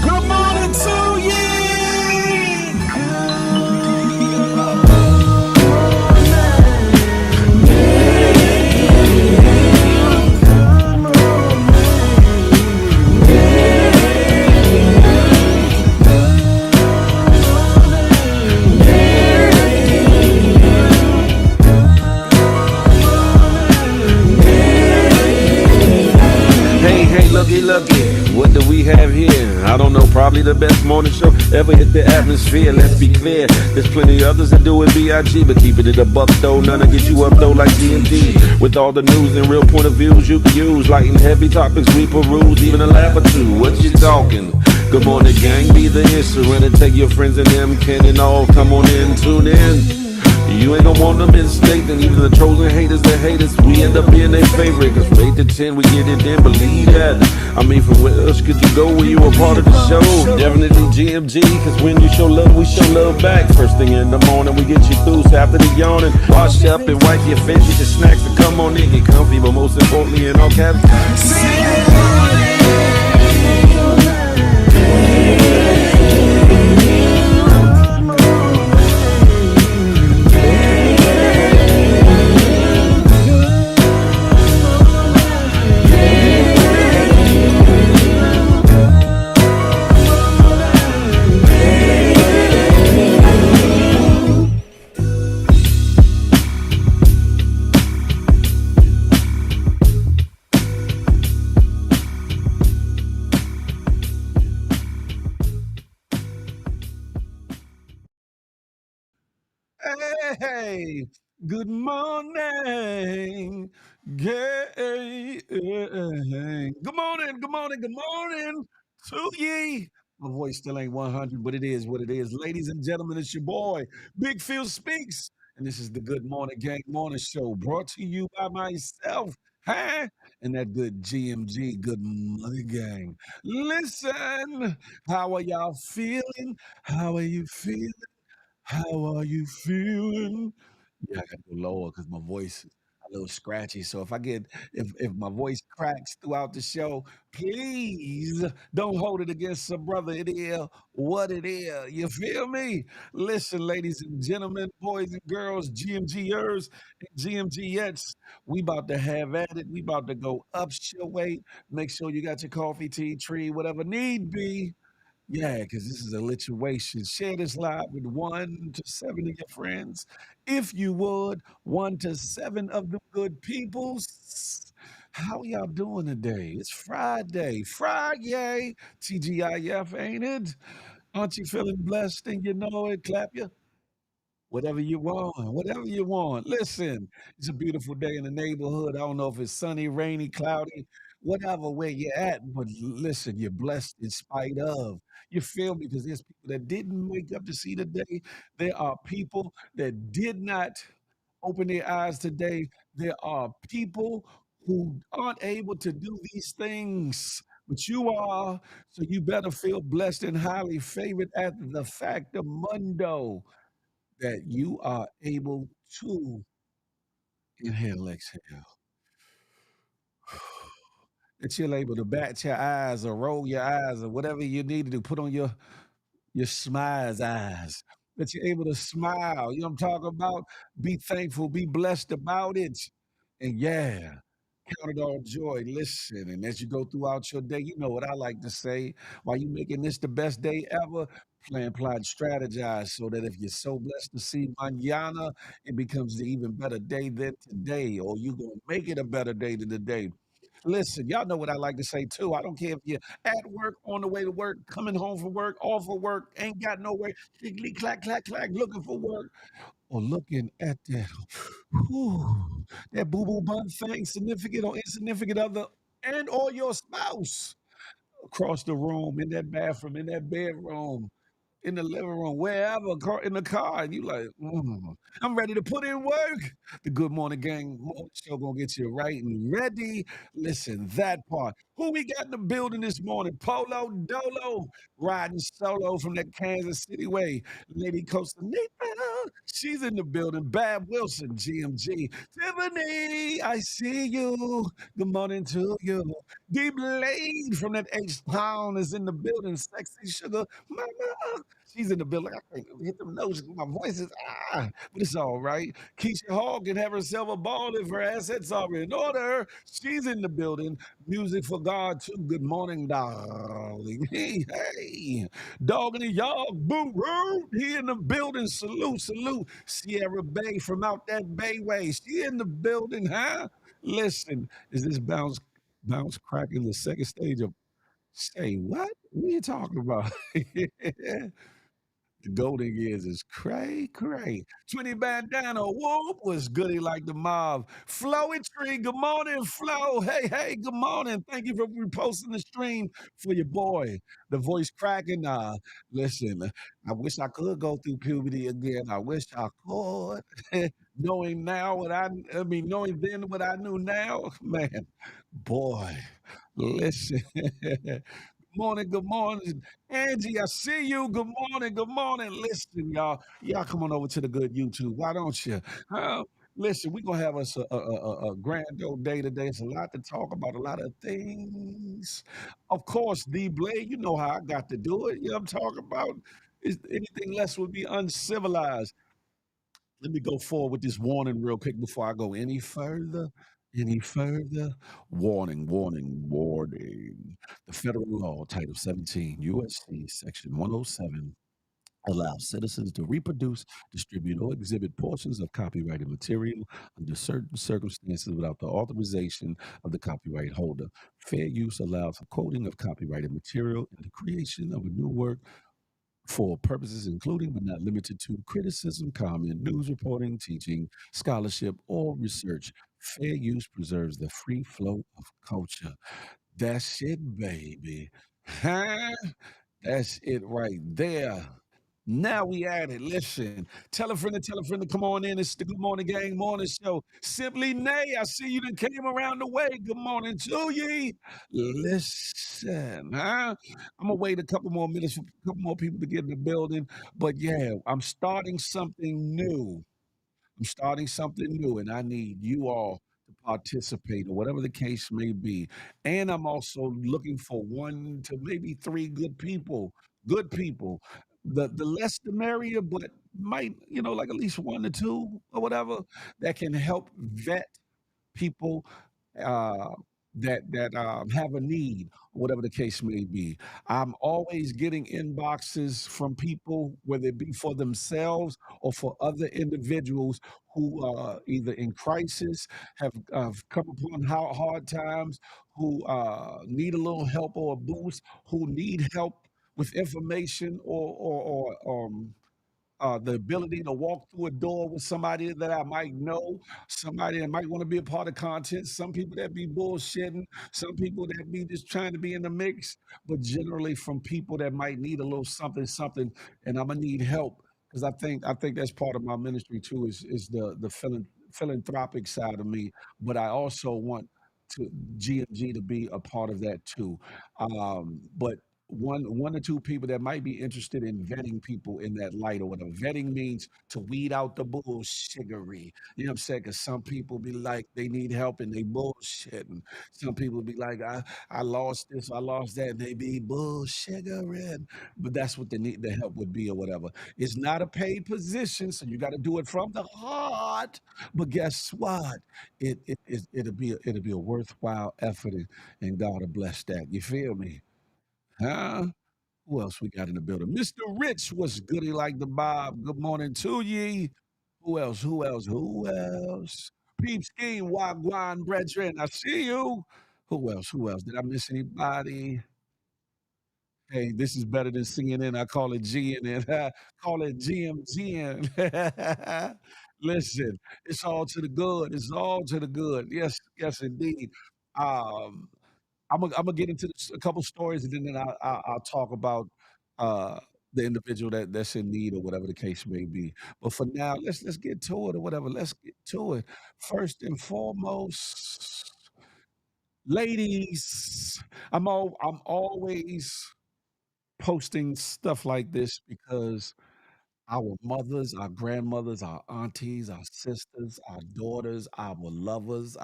Good morning to ye. Hey, looky, what do we have here? I don't know, probably the best morning show ever hit the atmosphere. Let's be clear, there's plenty of others that do it B.I.G., but keeping it a buck though, none to get you up though like G&G. With all the news and real point of views you can use, light and heavy topics we peruse, even a laugh or two. What you talking? Good morning, gang, be the answer, and take your friends and them, can and all, come on in, tune in. You ain't gonna want them in state, and even the trolls and haters that hate us, we end up being their favorite. Cause from 8 to 10, we get it in, believe that. I mean, from where else could you go when you a part of the show? Definitely GMG, cause when you show love, we show love back. First thing in the morning, we get you through, so after the yawning, wash up and wipe your face, get your snacks to come on in, get comfy, but most importantly, in all caps, Hey, good morning. Good morning, good morning, good morning to ye. My voice still ain't 100, but it is what it is. Ladies and gentlemen, it's your boy, Big Phil Speaks. And this is the Good Morning Gang Morning Show brought to you by myself, huh? And that good GMG, Good Morning Gang. Listen, how are y'all feeling? How are you feeling? How are you feeling? Yeah, I gotta go lower because my voice is a little scratchy. So if my voice cracks throughout the show, please don't hold it against a brother. It is what it is. You feel me? Listen, ladies and gentlemen, boys and girls, GMGers and GMGettes, we about to have at it. We about to go up your way. Make sure you got your coffee, tea, tree, whatever need be. Yeah, because this is a lituation. Share this live with 1 to 7 of your friends. If you would, 1 to 7 of the good peoples. How y'all doing today? It's Friday. Friday. TGIF, ain't it? Aren't you feeling blessed and you know it? Clap your whatever you want, whatever you want. Listen, it's a beautiful day in the neighborhood. I don't know if it's sunny, rainy, cloudy, whatever where you're at, but listen, you're blessed in spite of. You feel me? Because there's people that didn't wake up to see the day. There are people that did not open their eyes today. There are people who aren't able to do these things. But you are, so you better feel blessed and highly favored at the fact of Mundo that you are able to inhale, exhale, that you're able to bat your eyes or roll your eyes or whatever you need to do. Put on your smiles eyes. that you're able to smile. You know what I'm talking about? Be thankful, be blessed about it. And yeah, count it all joy. Listen, and as you go throughout your day, you know what I like to say. While you making this the best day ever, plan, plot, strategize so that if you're so blessed to see mañana, it becomes an even better day than today, or you're going to make it a better day than today. Listen, y'all know what I like to say too. I don't care if you're at work, on the way to work, coming home from work, off of work, ain't got nowhere, click, clack, clack, clack, looking for work, or looking at that, whew, that boo boo bun thing, significant or insignificant other, and or your spouse across the room, in that bathroom, in that bedroom, in the living room, wherever, in the car, and you like, I'm ready to put in work. The Good Morning Gang morning show gonna get you right and ready. Listen, that part. Who we got in the building this morning? Polo Dolo riding solo from that Kansas City way. Lady Costa Nika, she's in the building. Bab Wilson, GMG. Tiffany, I see you. Good morning to you. D Blade from that H Town is in the building. Sexy Sugar Mama. She's in the building. I can't hit them notes. My voice is but it's all right. Keisha Hall can have herself a ball if her assets are in order. She's in the building. Music for God too. Good morning, darling. Hey, hey. Dog in the yard. Boo roo. He in the building. Salute, salute. Sierra Bay from out that Bayway. She in the building, huh? Listen, is this bounce cracking the second stage of say what? What are you talking about? The golden years is cray cray. 20 bandana, whoop was goody like the mob. Flowetry, good morning, Flo. Hey, hey, good morning. Thank you for reposting the stream for your boy. The voice cracking. Listen, I wish I could go through puberty again. I wish I could. Knowing now what I mean, knowing then what I knew now, man, boy, listen. Good morning. Angie, I see you. Good morning. Good morning. Listen, y'all. Y'all come on over to the good YouTube. Why don't you? Listen, we're going to have us a grand old day today. It's a lot to talk about, a lot of things. Of course, D Blade, you know how I got to do it. You know what I'm talking about? Is anything less would be uncivilized. Let me go forward with this warning real quick before I go any further. Any further? Warning, warning, warning. The federal law, Title 17, USC, Section 107, allows citizens to reproduce, distribute, or exhibit portions of copyrighted material under certain circumstances without the authorization of the copyright holder. Fair use allows for quoting of copyrighted material and the creation of a new work for purposes including but not limited to criticism, comment, news reporting, teaching, scholarship, or research. Fair use preserves the free flow of culture. That's it, baby. Huh? That's it right there. Now we at it. Listen, tell a friend to come on in. It's the Good Morning Gang Morning Show. Simply Nay, I see you that came around the way. Good morning to ye. Listen, huh? I'm gonna wait a couple more minutes for a couple more people to get in the building. But yeah, I'm starting something new. I'm starting something new, and I need you all to participate or whatever the case may be. And I'm also looking for one to maybe three good people. Good people. The less the merrier, but might, like at least one or two or whatever that can help vet people uh, that have a need, whatever the case may be. I'm always getting inboxes from people, whether it be for themselves or for other individuals who are either in crisis, have come upon hard times, who need a little help or a boost, who need help with information or the ability to walk through a door with somebody that I might know, somebody that might want to be a part of content, some people that be bullshitting, some people that be just trying to be in the mix, but generally from people that might need a little something, something, and I'm gonna need help because I think that's part of my ministry too is the philanthropic side of me, but I also want to GMG to be a part of that too. But one or two people that might be interested in vetting people in that light or whatever. Vetting means to weed out the bullshittery. You know what I'm saying? Because some people be like they need help and they bullshitting. Some people be like, I lost this, I lost that, and they be bullshitting. But that's what the help would be or whatever. It's not a paid position, so you got to do it from the heart. But guess what? It'll be a worthwhile effort, and God will bless that. You feel me? Huh? Who else we got in the building? Mr. Rich was goody like the Bob. Good morning to ye. Who else? Who else? Who else? Peep Scheme, Wagwan Brethren. I see you. Who else? Who else? Did I miss anybody? Hey, this is better than CNN. I call it GNN. Call it GMGN. Listen, it's all to the good. It's all to the good. Yes, yes, indeed. Um, I'm gonna get into a couple stories, and then I'll talk about uh, the individual that's in need or whatever the case may be. But for now, let's get to it or whatever. Let's get to it. First and foremost, ladies, I'm always posting stuff like this because our mothers, our grandmothers, our aunties, our sisters, our daughters, our lovers,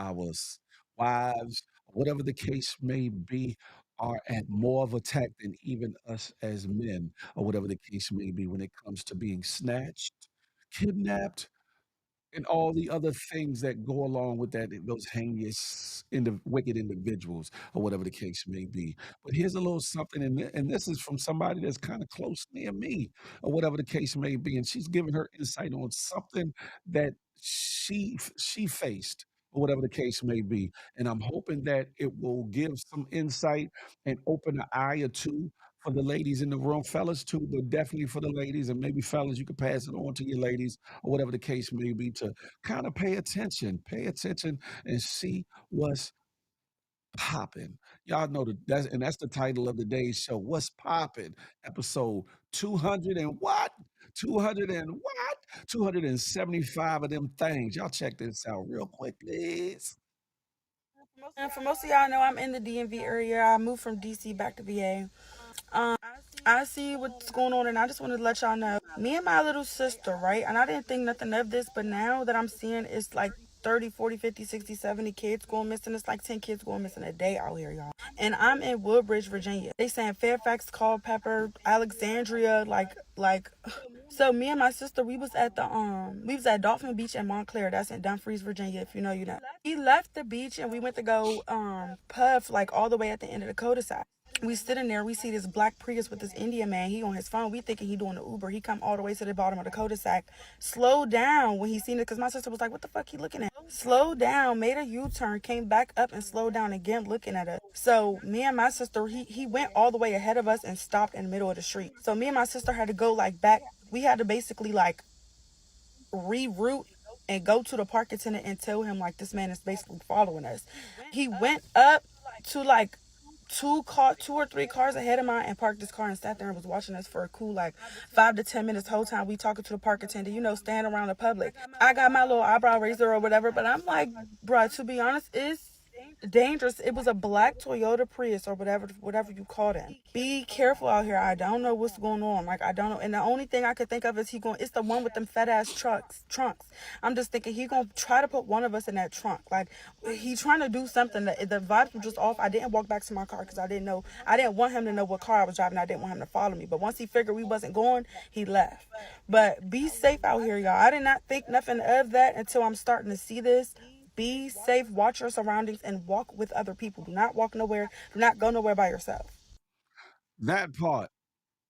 wives, whatever the case may be, are at more of attack than even us as men, or whatever the case may be, when it comes to being snatched, kidnapped, and all the other things that go along with that, those heinous, wicked individuals, or whatever the case may be. But here's a little something, and this is from somebody that's kind of close near me, or whatever the case may be, and she's giving her insight on something that she faced, or whatever the case may be. And I'm hoping that it will give some insight and open an eye or two for the ladies in the room, fellas too, but definitely for the ladies, and maybe fellas, you could pass it on to your ladies or whatever the case may be, to kind of pay attention and see what's popping. Y'all know that's the title of the day's show. What's popping? Episode 200 and what? 200 and what? 275 of them things. Y'all check this out real quick, please. And for most of y'all know, I'm in the DMV area. I moved from DC back to VA. I see what's going on, and I just wanted to let y'all know. Me and my little sister, right? And I didn't think nothing of this, but now that I'm seeing it's like 30, 40, 50, 60, 70 kids going missing. It's like 10 kids going missing a day out here, y'all. And I'm in Woodbridge, Virginia. They saying Fairfax, Culpeper, Alexandria, like so me and my sister, we was at Dolphin Beach in Montclair. That's in Dumfries, Virginia. If you know, you know. We left the beach and we went to go puff like all the way at the end of the cul-de-sac. We sitting there, we see this black Prius with this Indian man. He on his phone. We thinking he doing the Uber. He come all the way to the bottom of the cul-de-sac. Slow down when he seen it, because my sister was like, what the fuck he looking at? Slow down, made a U-turn, came back up and slowed down again looking at us. So me and my sister, he went all the way ahead of us and stopped in the middle of the street. So me and my sister had to go like back. We had to basically like reroute and go to the park attendant and tell him like this man is basically following us. He went up to like two or three cars ahead of mine and parked his car and sat there and was watching us for a cool like 5 to 10 minutes. The whole time we talking to the park attendant, you know, standing around the public. I got my little eyebrow raiser or whatever, but I'm like, bruh, to be honest, it's dangerous. It was a black Toyota Prius or whatever you call it. Be careful out here. I don't know what's going on. Like I don't know. And the only thing I could think of is it's the one with them fat ass trunks. I'm just thinking he gonna try to put one of us in that trunk. Like he trying to do something. The vibes were just off. I didn't walk back to my car because I didn't know. I didn't want him to know what car I was driving. I didn't want him to follow me. But once he figured we wasn't going, he left. But be safe out here, y'all. I did not think nothing of that until I'm starting to see this. Be safe, watch your surroundings, and walk with other people. Do not walk nowhere. Do not go nowhere by yourself. That part.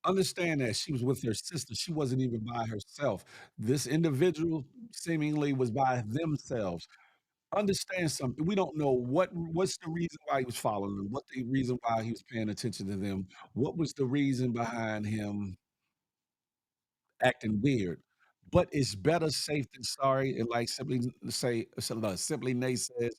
Understand that she was with her sister. She wasn't even by herself. This individual seemingly was by themselves. Understand something. We don't know what's the reason why he was following them, what the reason why he was paying attention to them, what was the reason behind him acting weird. But it's better safe than sorry. And like simply Nate says,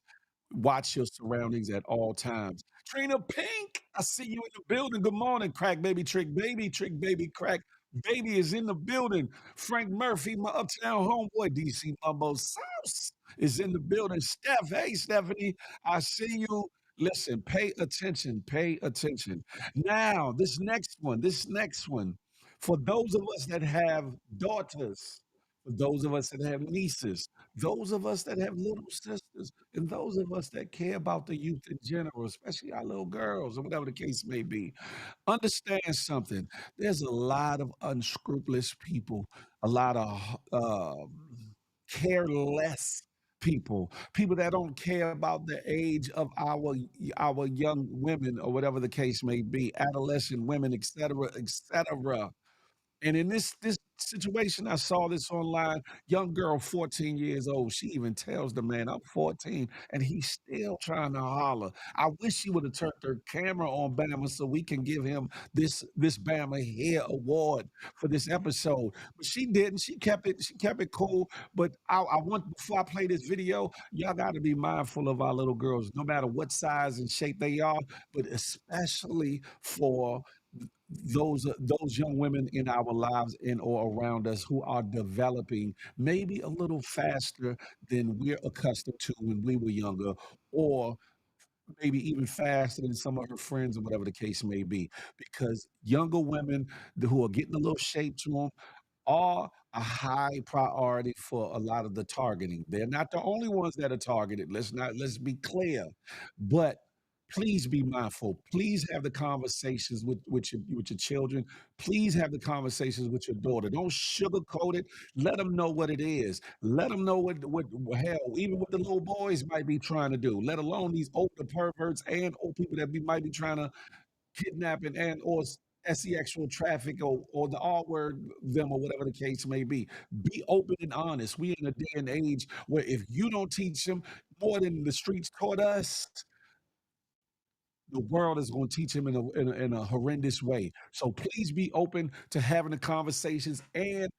watch your surroundings at all times. Trina Pink, I see you in the building. Good morning, crack baby, trick baby, crack baby is in the building. Frank Murphy, my uptown homeboy, DC Mumbo Sauce is in the building. Steph, hey Stephanie, I see you. Listen, pay attention, pay attention. Now, this next one, for those of us that have daughters, for those of us that have nieces, those of us that have little sisters, and those of us that care about the youth in general, especially our little girls or whatever the case may be, understand something. There's a lot of unscrupulous people, a lot of careless people, people that don't care about the age of our young women or whatever the case may be, adolescent women, etc., etc. And in this situation, I saw this online. Young girl, 14 years old. She even tells the man, "I'm 14," and he's still trying to holler. I wish she would have turned her camera on Bama so we can give him this Bama Hair Award for this episode. But she didn't. She kept it. She kept it cool. But I want before I play this video, y'all got to be mindful of our little girls, no matter what size and shape they are, but especially for those young women in our lives and or around us who are developing maybe a little faster than we're accustomed to when we were younger, or maybe even faster than some of her friends or whatever the case may be, because younger women who are getting a little shape to them are a high priority for a lot of the targeting. They're not the only ones that are targeted. Let's be clear. But please be mindful. Please have the conversations with your children. Please have the conversations with your daughter. Don't sugarcoat it. Let them know what it is. Let them know what hell, even what the little boys might be trying to do, let alone these older perverts and old people that might be trying to kidnapping and or sexual traffic or the R word them or whatever the case may be. Be open and honest. We in a day and age where if you don't teach them more than the streets taught us, the world is going to teach him in a horrendous way. So please be open to having the conversations and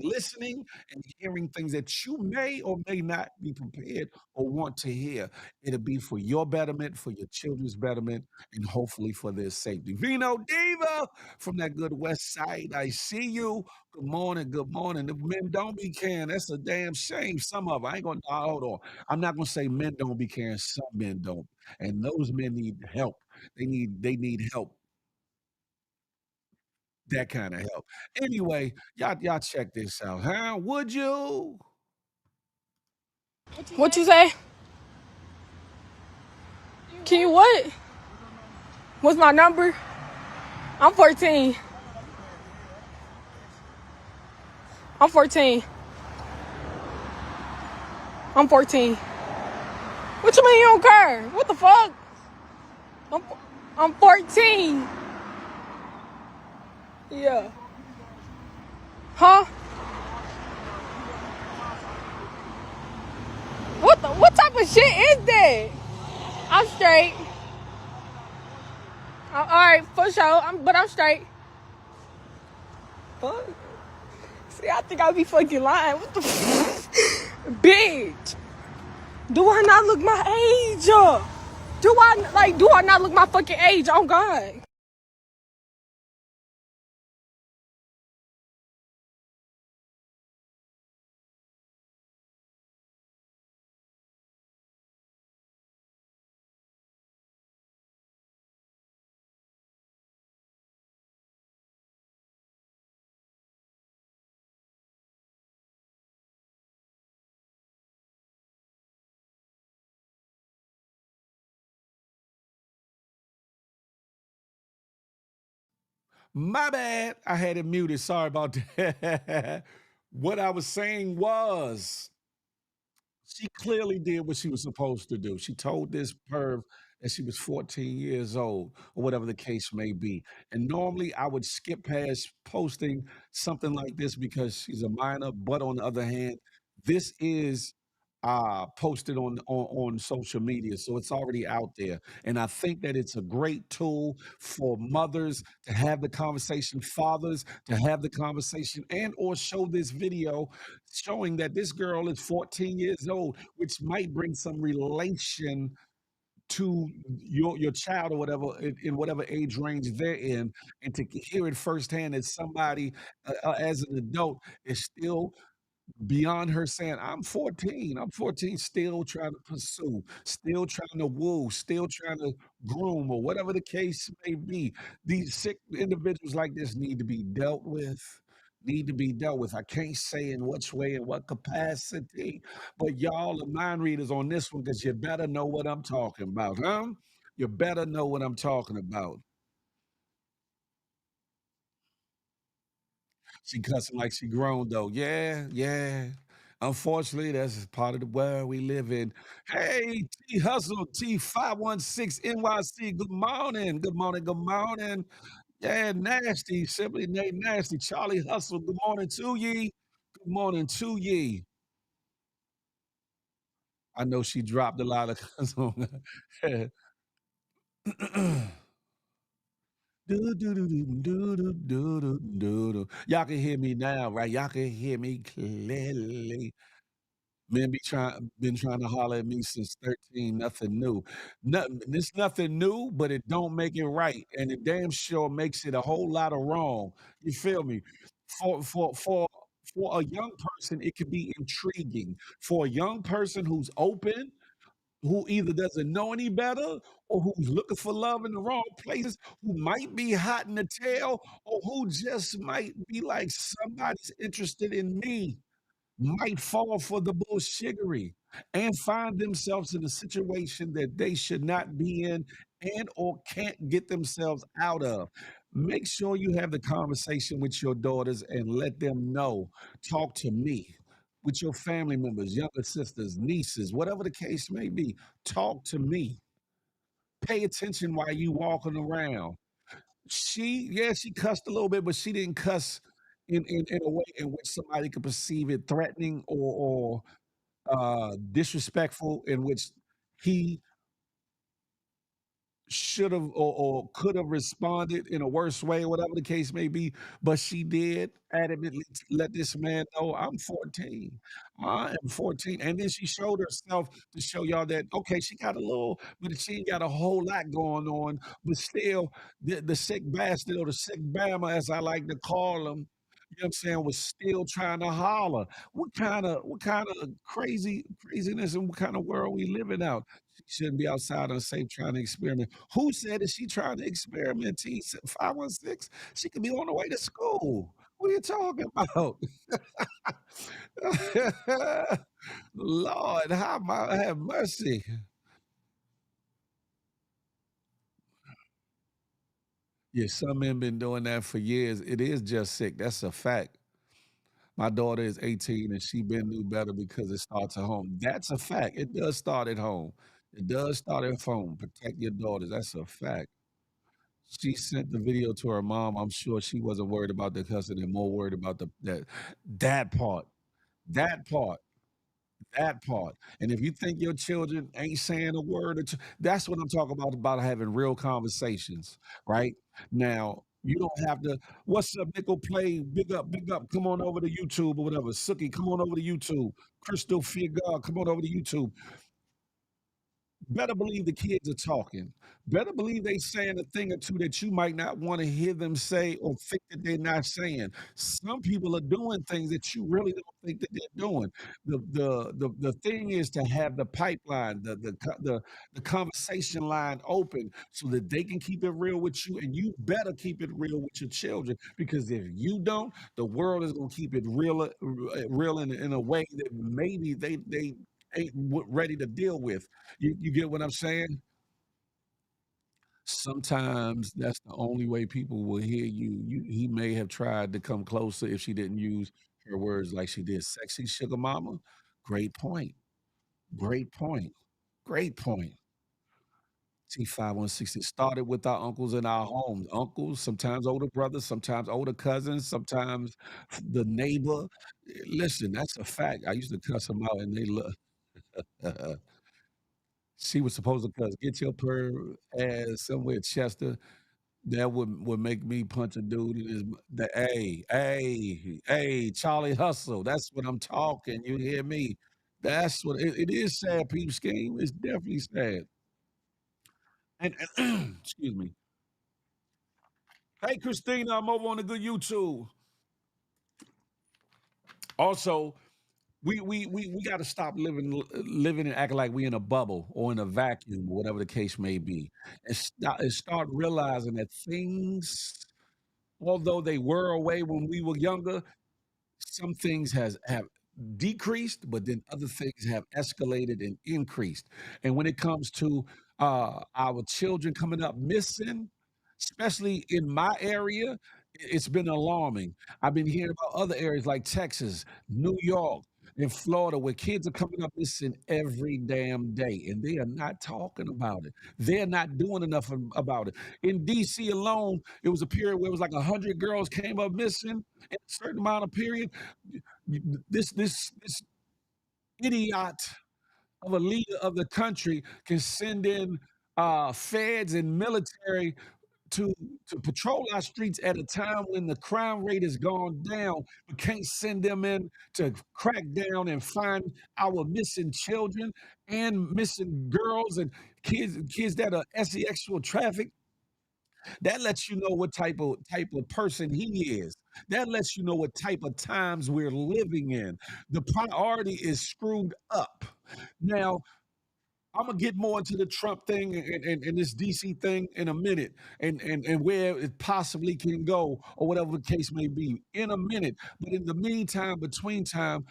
listening and hearing things that you may or may not be prepared or want to hear. It'll be for your betterment, for your children's betterment, and hopefully for their safety. Vino Diva from that good West Side. I see you. Good morning. Good morning. If men don't be caring, that's a damn shame. Some of I ain't gonna hold on. I'm not gonna say men don't be caring. Some men don't, and those men need help. They need help, that kind of help. Anyway, y'all check this out, huh? Would you? What you say? Can you what? What's my number? I'm 14. I'm 14. I'm 14. What you mean you don't care? What the fuck? I'm, I'm 14. Yeah. Huh? What type of shit is that? I'm straight. All right, for sure. But I'm straight. Fuck. See, I think I'll be fucking lying. What the bitch? Do I not look my age? Do I not look my fucking age? Oh God. My bad. I had it muted. Sorry about that. What I was saying was she clearly did what she was supposed to do. She told this perv that she was 14 years old or whatever the case may be. And normally I would skip past posting something like this because she's a minor. But on the other hand, this is posted on social media. So it's already out there. And I think that it's a great tool for mothers to have the conversation, fathers to have the conversation, and or show this video showing that this girl is 14 years old, which might bring some relation to your child or whatever in whatever age range they're in, and to hear it firsthand as somebody as an adult is still beyond her saying, I'm 14, still trying to pursue, still trying to woo, still trying to groom, or whatever the case may be. These sick individuals like this need to be dealt with. Need to be dealt with. I can't say in which way, in what capacity, but y'all are mind readers on this one because you better know what I'm talking about, huh? You better know what I'm talking about. She cussing like she grown though. Yeah, yeah. Unfortunately, that's part of the world we live in. Hey, T Hustle, T516 NYC. Good morning. Good morning. Good morning. Yeah, nasty. Simply named nasty. Charlie Hustle. Good morning to ye. Good morning to ye. I know she dropped a lot of on her. Do, do, do, do, do, do, do, do, do, do. Y'all can hear me now, right? Y'all can hear me clearly. Men been trying to holler at me since 13, nothing new. Nothing it's nothing new, but it don't make it right, and it damn sure makes it a whole lot of wrong. You feel me? For a young person, it could be intriguing. For a young person who's open, who either doesn't know any better or who's looking for love in the wrong places, who might be hot in the tail, or who just might be like, somebody's interested in me, might fall for the bullshittery and find themselves in a situation that they should not be in and or can't get themselves out of. Make sure you have the conversation with your daughters and let them know. Talk to me. With your family members, younger sisters, nieces, whatever the case may be, talk to me. Pay attention while you walking around. She cussed a little bit, but she didn't cuss in a way in which somebody could perceive it threatening or disrespectful, in which he should have or could have responded in a worse way, or whatever the case may be. But she did adamantly let this man know, I'm 14. I am 14. And then she showed herself to show y'all that, okay, she got a little, but she ain't got a whole lot going on. But still, the sick bastard, or the sick Bama, as I like to call him, you know what I'm saying, was still trying to holler. What kind of craziness and what kind of world we living out? She shouldn't be outside unsafe trying to experiment. Who said that she trying to experiment? T 516. She could be on the way to school. What are you talking about? Lord, have mercy. Yeah, some men been doing that for years. It is just sick. That's a fact. My daughter is 18 and she been knew better because it starts at home. That's a fact. It does start at home. It does start at home. Protect your daughters. That's a fact. She sent the video to her mom. I'm sure she wasn't worried about the cussing and more worried about that part. That part. That part. And if you think your children ain't saying a word or two, that's what I'm talking about having real conversations, right? Now, you don't have to, what's up, Nickel Play? Big up. Come on over to YouTube or whatever. Sookie, come on over to YouTube. Crystal Figure, come on over to YouTube. Better believe the kids are talking. Better believe they saying a thing or two that you might not want to hear them say or think that they're not saying. Some people are doing things that you really don't think that they're doing. The thing is to have the pipeline, the conversation line open so that they can keep it real with you, and you better keep it real with your children, because if you don't, the world is gonna keep it real in a way that maybe they ain't ready to deal with. You get what I'm saying? Sometimes that's the only way people will hear you. He may have tried to come closer if she didn't use her words like she did. Sexy sugar mama. Great point. Great point. Great point. T516. It started with our uncles in our homes. Uncles, sometimes older brothers, sometimes older cousins, sometimes the neighbor. Listen, that's a fact. I used to cuss them out and they look. She was supposed to cuss, get your per ass somewhere, Chester. That would make me punch a dude in his the hey, Charlie Hustle. That's what I'm talking. You hear me? That's what it is. Sad, peep scheme. It's definitely sad. And excuse me. Hey, Christina, I'm over on the good YouTube. Also, We got to stop living and acting like we in a bubble or in a vacuum or whatever the case may be, and start realizing that things, although they were away when we were younger, some things have decreased, but then other things have escalated and increased. And when it comes to our children coming up missing, especially in my area, it's been alarming. I've been hearing about other areas like Texas, New York, and Florida, where kids are coming up missing every damn day, and they are not talking about it. They're not doing enough about it. In DC alone, it was a period where it was like 100 girls came up missing in a certain amount of period. This idiot of a leader of the country can send in feds and military to to patrol our streets at a time when the crime rate has gone down, but can't send them in to crack down and find our missing children and missing girls and kids that are sexual trafficked. That lets you know what type of person he is. That lets you know what type of times we're living in. The priority is screwed up. Now, I'm gonna get more into the Trump thing and this DC thing in a minute, and where it possibly can go or whatever the case may be in a minute. But in the meantime, between time,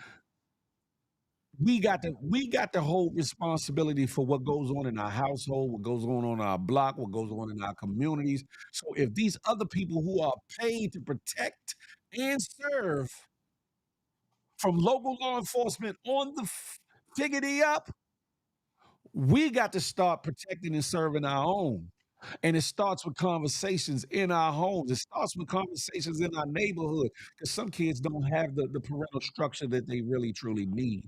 we got to hold responsibility for what goes on in our household, what goes on our block, what goes on in our communities. So if these other people who are paid to protect and serve from local law enforcement on the figgity up, we got to start protecting and serving our own. And it starts with conversations in our homes. It starts with conversations in our neighborhood because some kids don't have the parental structure that they really truly need.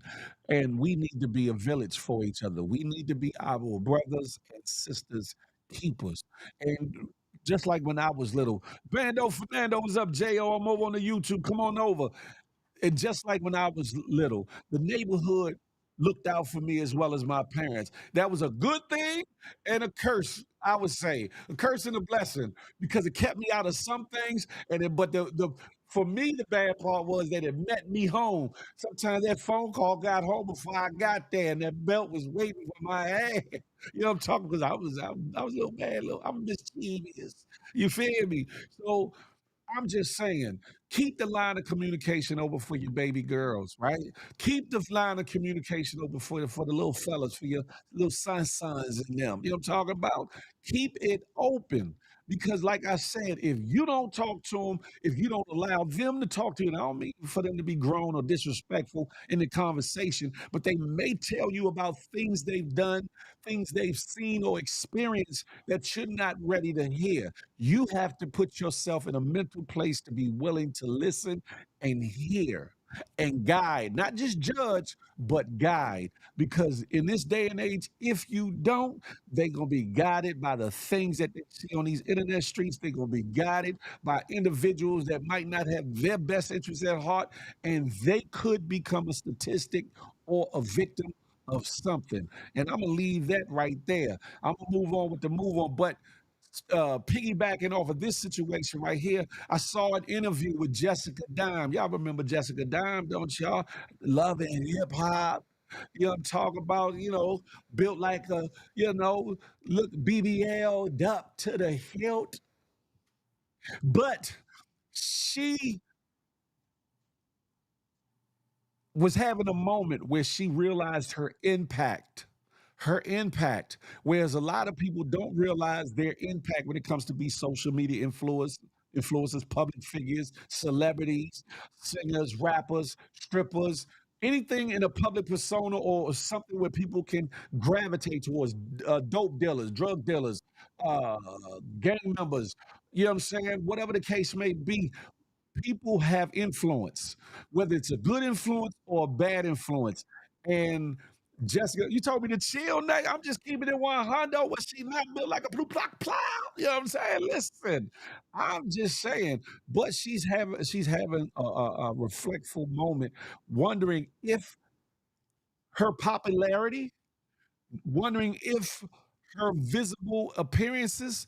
And we need to be a village for each other. We need to be our brothers and sisters keepers. And just like when I was little, Bando Fernando was up, J.O. I'm over on the YouTube. Come on over. And just like when I was little, the neighborhood looked out for me as well as my parents. That was a good thing and a curse, I would say. A curse and a blessing because it kept me out of some things. But the for me, the bad part was that it met me home. Sometimes that phone call got home before I got there, and that belt was waiting for my ass. You know what I'm talking? Because I was a little bad, I'm mischievous. You feel me? So I'm just saying, keep the line of communication open for your baby girls, right? Keep the line of communication open for the little fellas, for your little sons and them. You know what I'm talking about? Keep it open. Because, like I said, if you don't talk to them, if you don't allow them to talk to you, and I don't mean for them to be grown or disrespectful in the conversation, but they may tell you about things they've done, things they've seen or experienced that you're not ready to hear. You have to put yourself in a mental place to be willing to listen and hear and guide, not just judge, but guide. Because in this day and age, if you don't, they're going to be guided by the things that they see on these internet streets. They're going to be guided by individuals that might not have their best interests at heart, and they could become a statistic or a victim of something. And I'm going to leave that right there. I'm going to move on with the move on. But piggybacking off of this situation right here, I saw an interview with Jessica Dime. Y'all remember Jessica Dime, don't y'all? Love and hip hop. You know, talk about, built like a, look, BBL up to the hilt. But she was having a moment where she realized her impact, whereas a lot of people don't realize their impact when it comes to be social media influencers, public figures, celebrities, singers, rappers, strippers, anything in a public persona or something where people can gravitate towards, dope dealers, drug dealers, uh, gang members, you know what I'm saying? Whatever the case may be, people have influence, whether it's a good influence or a bad influence. And Jessica, you told me to chill, nigga. I'm just keeping it 100. Was she not built like a blue block plow? You know what I'm saying? Listen, I'm just saying. But she's having a reflectful moment, wondering if her popularity, wondering if her visible appearances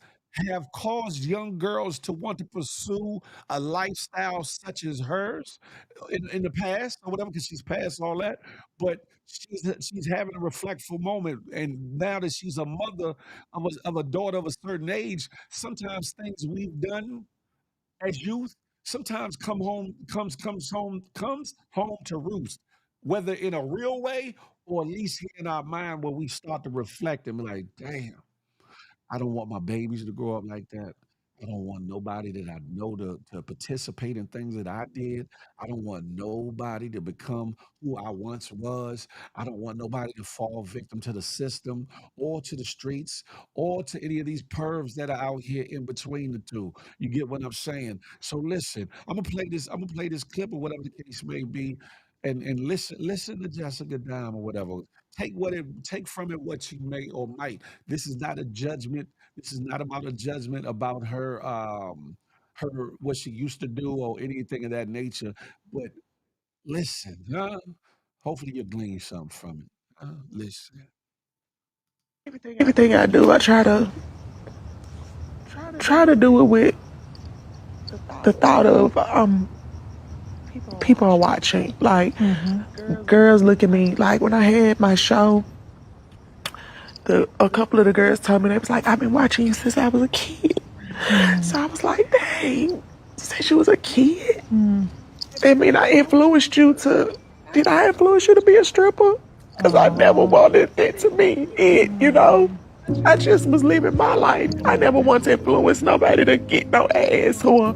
have caused young girls to want to pursue a lifestyle such as hers in the past or whatever, because she's past all that. But she's having a reflectful moment, and now that she's a mother of a daughter of a certain age, sometimes things we've done as youth sometimes comes home to roost, whether in a real way or at least in our mind where we start to reflect and be like, damn, I don't want my babies to grow up like that. I don't want nobody that I know to participate in things that I did. I don't want nobody to become who I once was. I don't want nobody to fall victim to the system or to the streets or to any of these pervs that are out here in between the two. You get what I'm saying? So listen, I'm gonna play this clip or whatever the case may be. And listen to Jessica Dime or whatever. Take from it what you may or might. This is not a judgment. This is not about a judgment about her what she used to do or anything of that nature. But listen, huh? Hopefully you glean something from it. Listen. Everything I do, I try to do it with the thought of people are watching. Like girls look at me. Like when I had my show, a couple of the girls told me they was like, I've been watching you since I was a kid. So I was like, dang, since you was a kid. That mean I influenced you to. Did I influence you to be a stripper? Because I never wanted it to be it, you know? I just was living my life. I never wanted to influence nobody to get no ass or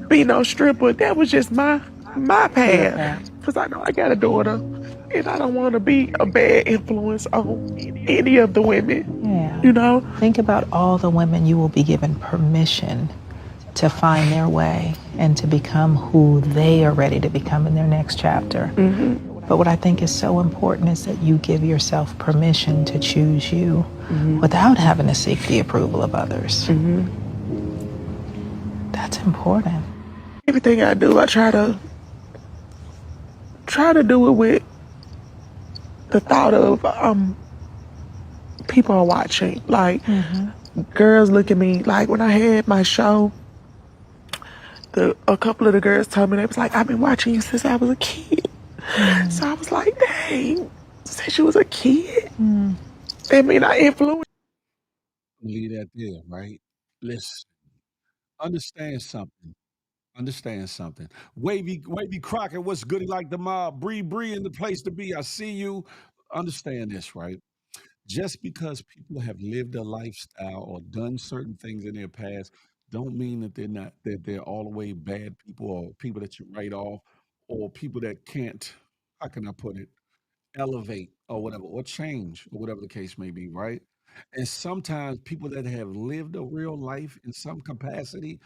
be no stripper. That was just my path. Because I know I got a daughter and I don't want to be a bad influence on any of the women, Yeah. you know? Think about all the women you will be given permission to find their way and to become who they are ready to become in their next chapter. But what I think is so important is that you give yourself permission to choose you without having to seek the approval of others. That's important. Everything I do, I try to do it with the thought of people are watching. Like girls look at me. Like when I had my show, a couple of the girls told me they was like, I've been watching you since I was a kid. So I was like, dang, since you was a kid. That mean I influenced. Leave that there, right? Listen. Understand something. Understand something. Wavy Crockett, what's goody like the mob? Bree in the place to be. I see you. Understand this, right? Just because people have lived a lifestyle or done certain things in their past, don't mean that they're all the way bad people or people that you write off or people that can't. How can I put it? Elevate or whatever, or change or whatever the case may be, right? And sometimes people that have lived a real life in some capacity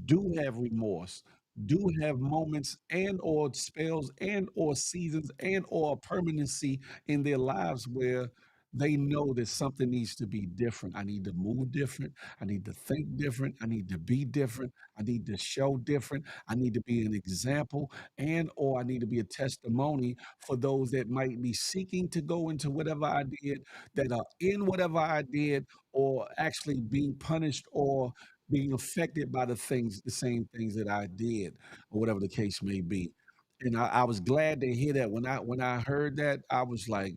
do have remorse, do have moments and or spells and or seasons and or permanency in their lives where they know that something needs to be different. I need to move different. I need to think different. I need to be different. I need to show different. I need to be an example and or I need to be a testimony for those that might be seeking to go into whatever I did, that are in whatever I did, or actually being punished or being affected by the same things that I did, or whatever the case may be. And I was glad to hear that. When I heard that, I was like,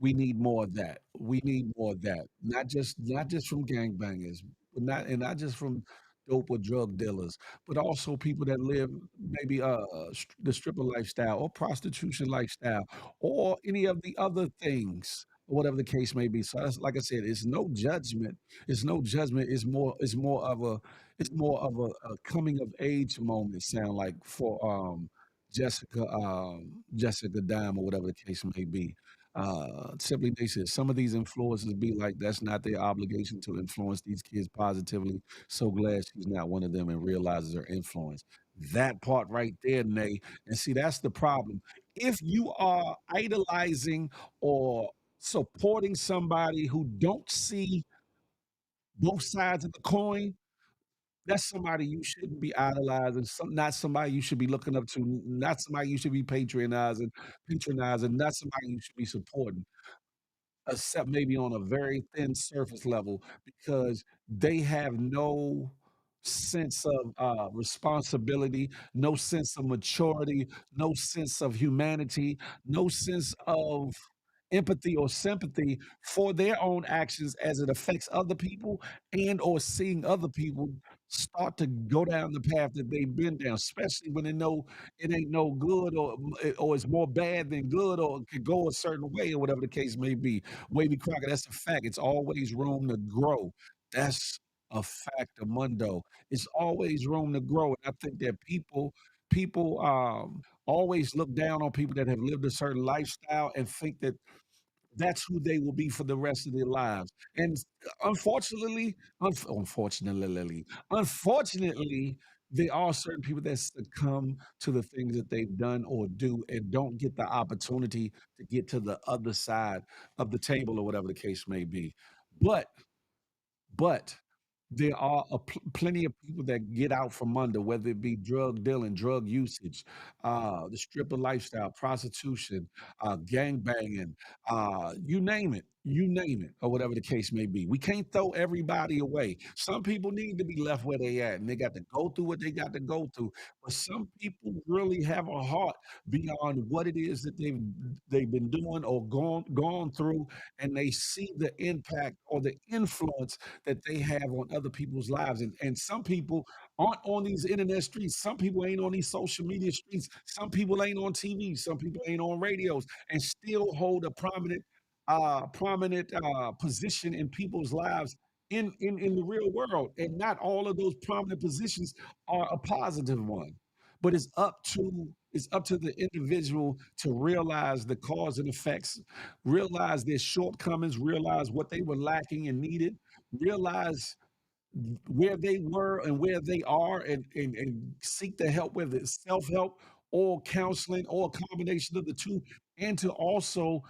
we need more of that. We need more of that. Not just from gangbangers, but not just from dope or drug dealers, but also people that live maybe the stripper lifestyle or prostitution lifestyle or any of the other things, or whatever the case may be. So that's like I said, it's no judgment. It's no judgment. It's more of a coming of age moment. Sound like for Jessica Dime or whatever the case may be. Simply they said some of these influencers be like that's not their obligation to influence these kids positively. So glad she's not one of them and realizes her influence. That part right there, Nay. And see, that's the problem. If you are idolizing or supporting somebody who don't see both sides of the coin, that's somebody you shouldn't be idolizing. Not somebody you should be looking up to. Not somebody you should be patronizing. Not somebody you should be supporting. except maybe on a very thin surface level, because they have no sense of responsibility, no sense of maturity, no sense of humanity, no sense of empathy or sympathy for their own actions as it affects other people, and or seeing other people start to go down the path that they've been down, especially when they know it ain't no good, or it's more bad than good, or it could go a certain way, or whatever the case may be. Wavy Crockett, that's a fact. It's always room to grow. That's a fact of Mundo. It's always room to grow. And I think that people always look down on people that have lived a certain lifestyle and think that that's who they will be for the rest of their lives. And unfortunately, unfortunately, there are certain people that succumb to the things that they've done or do and don't get the opportunity to get to the other side of the table, or whatever the case may be. But but there are plenty of people that get out from under, whether it be drug dealing, drug usage, the stripper lifestyle, prostitution, gang banging, you name it, or whatever the case may be. We can't throw everybody away. Some people need to be left where they at, and they got to go through what they got to go through. But some people really have a heart beyond what it is that they've been doing or gone through, and they see the impact or the influence that they have on other people's lives. And some people aren't on these internet streets. Some people ain't on these social media streets. Some people ain't on TV. Some people ain't on radios, and still hold a prominent position in people's lives in the real world. And not all of those prominent positions are a positive one. But it's up to the individual to realize the cause and effects, realize their shortcomings, realize what they were lacking and needed, realize where they were and where they are, and seek the help, whether it's self-help or counseling or a combination of the two, and to also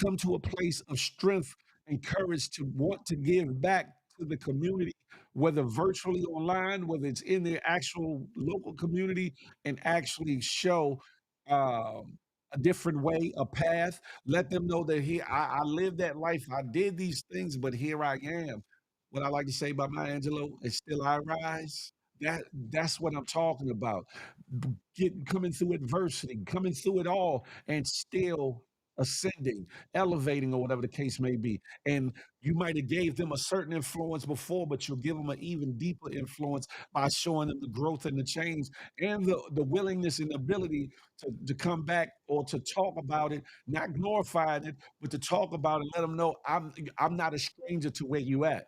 come to a place of strength and courage to want to give back to the community, whether virtually online, whether it's in their actual local community, and actually show a different way, a path. Let them know that here I lived that life, I did these things, but here I am. What I like to say by Maya Angelou, and still I rise. That's what I'm talking about. Coming through adversity, coming through it all, and still ascending, elevating, or whatever the case may be. And you might have gave them a certain influence before, but you'll give them an even deeper influence by showing them the growth and the change, and the willingness and ability to come back or to talk about it, not glorifying it, but to talk about it, let them know I'm not a stranger to where you at.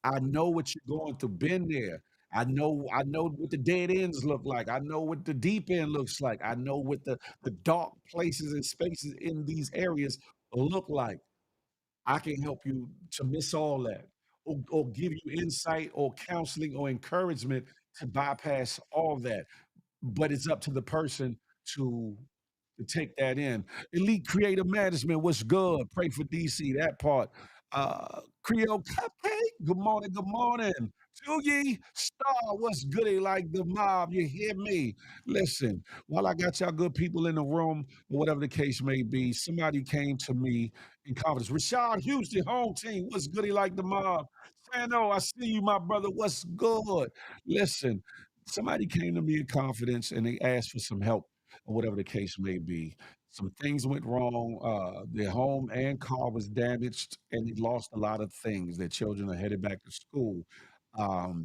I know what you're going through, been there. I know what the dead ends look like. I know what the deep end looks like. I know what the dark places and spaces in these areas look like. I can help you to miss all that, or give you insight or counseling or encouragement to bypass all that. But it's up to the person to to take that in. Elite Creative Management, what's good? Pray for DC, that part. Creole Cupcake, good morning, good morning. To ye, Star, what's goody like the mob? You hear me? Listen, while I got y'all good people in the room, whatever the case may be, somebody came to me in confidence. Rashad Houston, home team, what's goody like the mob? Fano, I see you, my brother. What's good? Listen, somebody came to me in confidence and they asked for some help, or whatever the case may be. Some things went wrong. Their home and car was damaged, and they lost a lot of things. Their children are headed back to school.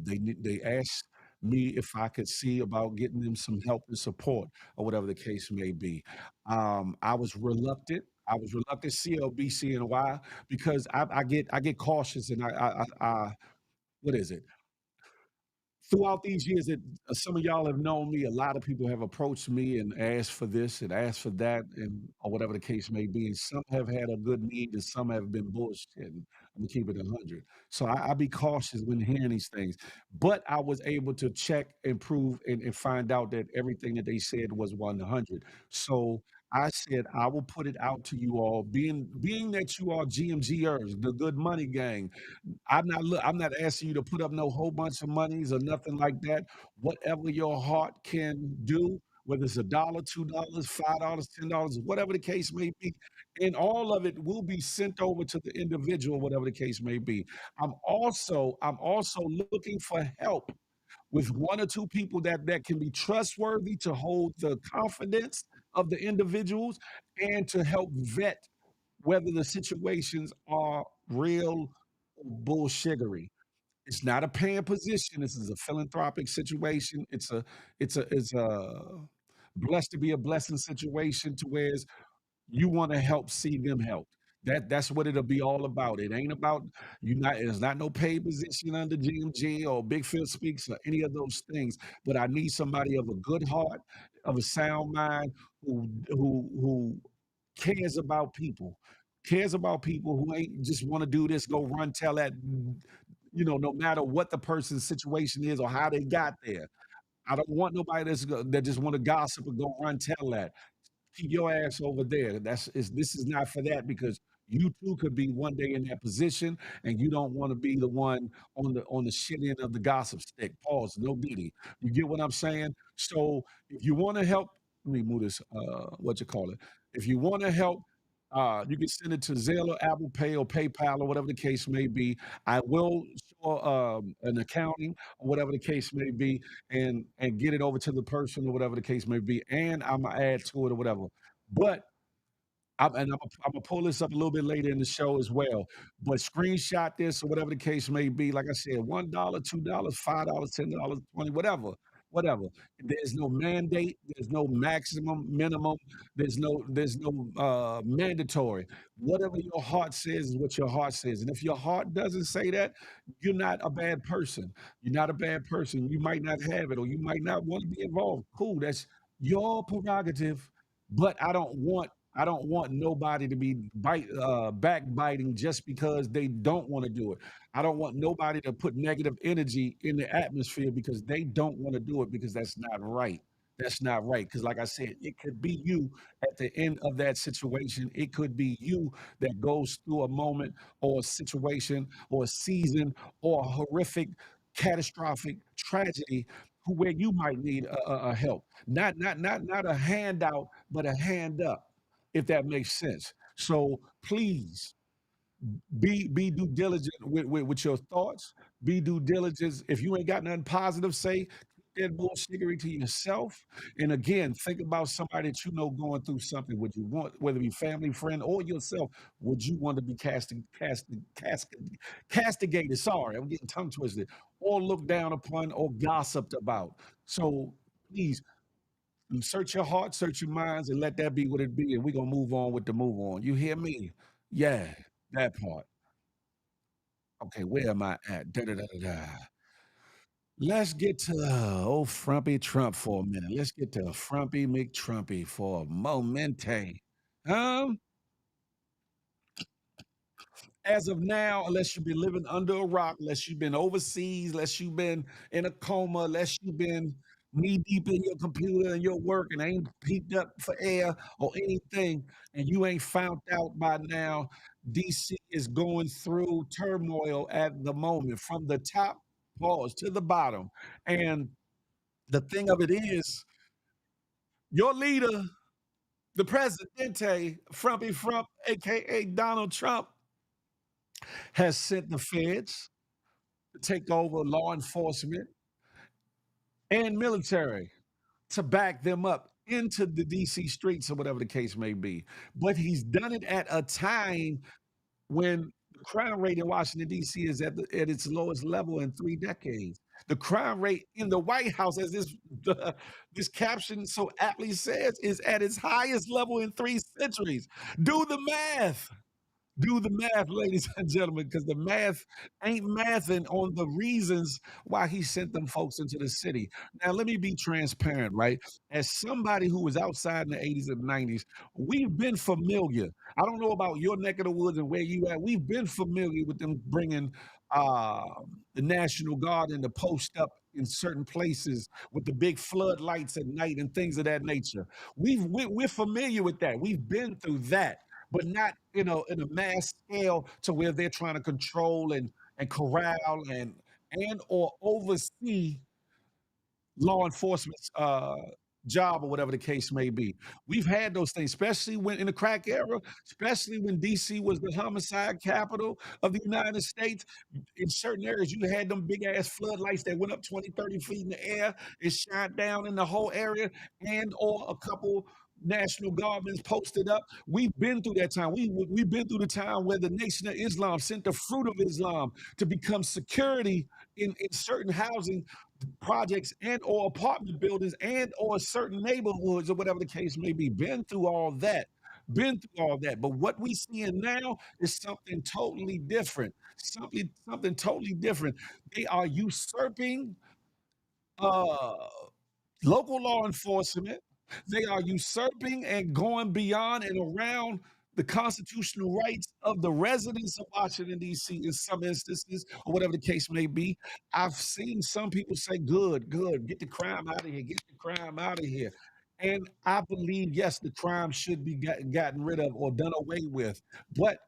They asked me if I could see about getting them some help and support, or whatever the case may be. I was reluctant. I was reluctant, CLBC, because I get cautious, and I what is it? Throughout these years that some of y'all have known me, a lot of people have approached me and asked for this and asked for that, and or whatever the case may be. And some have had a good need, and some have been bullshit. And I'm gonna keep it 100. So I be cautious when hearing these things. But I was able to check and prove and find out that everything that they said was 100. So I said I will put it out to you all, being that you are GMGers, the Good Money Gang. I'm not asking you to put up no whole bunch of monies or nothing like that. Whatever your heart can do, whether it's $1, $2, $5, $10, whatever the case may be, and all of it will be sent over to the individual, whatever the case may be. I'm also looking for help with one or two people that can be trustworthy to hold the confidence of the individuals and to help vet whether the situations are real or bullshittery. It's not a paying position. This is a philanthropic situation. It's a blessed to be a blessing situation to where you want to help see them helped. That's what it'll be all about. It ain't about you not it's not no paid position under GMG or Big Phil Speaks or any of those things. But I need somebody of a good heart, of a sound mind, who cares about people, cares about people who ain't just want to do this, go run tell that, no matter what the person's situation is or how they got there. I don't want nobody that just want to gossip and go run tell that. Keep your ass over there. This is not for that because you too could be one day in that position and you don't want to be the one on the shit end of the gossip stick. Pause. No biggie. You get what I'm saying? So if you want to help, let me move this what you call it. If you want to help, you can send it to Zelle or Apple Pay or PayPal or whatever the case may be. I will show an accounting or whatever the case may be and get it over to the person or whatever the case may be, and I'm gonna add to it or whatever. But I'm gonna pull this up a little bit later in the show as well. But screenshot this or whatever the case may be. Like I said, $1, $2, $5, $10, 20, whatever. There's no mandate. There's no maximum, minimum. There's no mandatory. Whatever your heart says is what your heart says. And if your heart doesn't say that, you're not a bad person. You're not a bad person. You might not have it, or you might not want to be involved. Cool. That's your prerogative. But I don't want nobody to be backbiting just because they don't want to do it. I don't want nobody to put negative energy in the atmosphere because they don't want to do it because that's not right. That's not right. Because, like I said, it could be you at the end of that situation. It could be you that goes through a moment or a situation or a season or a horrific, catastrophic tragedy where you might need a help. Not a handout, but a hand up, if that makes sense. So please be due diligent with your thoughts. Be due diligence. If you ain't got nothing positive, say keep that bullshittery to yourself. And again, think about somebody that you know going through something. Would you want, whether it be family, friend, or yourself, would you want to be castigated? Sorry, I'm getting tongue twisted, or looked down upon, or gossiped about. So please search your heart, search your minds, and let that be what it be. And we're gonna move on with the move on. You hear me? Yeah, that part. Okay, where am I at? Da, da, da, da, da. Let's get to old Frumpy Trump for a minute. Let's get to Frumpy McTrumpy for a momente. Um, as of now, unless you've been living under a rock, unless you've been overseas, unless you've been in a coma, unless you've been knee deep in your computer and your work and ain't peeped up for air or anything, and you ain't found out by now, DC is going through turmoil at the moment from the top pause to the bottom. And the thing of it is, your leader, the Presidente, Frumpy Frump, aka Donald Trump, has sent the feds to take over law enforcement and military to back them up into the DC streets or whatever the case may be. But he's done it at a time when the crime rate in Washington, D.C. is at its lowest level in 3 decades. The crime rate in the White House, as this caption so aptly says, is at its highest level in 3 centuries. Do the math. Do the math, ladies and gentlemen, because the math ain't mathing on the reasons why he sent them folks into the city. Now, let me be transparent, right? As somebody who was outside in the 80s and 90s, we've been familiar. I don't know about your neck of the woods and where you at. We've been familiar with them bringing uh, the National Guard in to post up in certain places with the big floodlights at night and things of that nature. We're familiar with that. We've been through that, but not in a mass scale to where they're trying to control and corral and or oversee law enforcement's job or whatever the case may be. We've had those things, especially when in the crack era, especially when DC was the homicide capital of the United States. In certain areas, you had them big ass floodlights that went up 20, 30 feet in the air. It shot down in the whole area, and or a couple National Guardsmen posted up. We've been through that time. We've been through the time where the Nation of Islam sent the Fruit of Islam to become security in certain housing projects and or apartment buildings and or certain neighborhoods or whatever the case may be. Been through all that. Been through all that. But what we seeing now is something totally different. Something totally different. They are usurping uh local law enforcement. They are usurping and going beyond and around the constitutional rights of the residents of Washington, D.C. in some instances, or whatever the case may be. I've seen some people say, good, good, get the crime out of here, get the crime out of here. And I believe, yes, the crime should be gotten rid of or done away with. But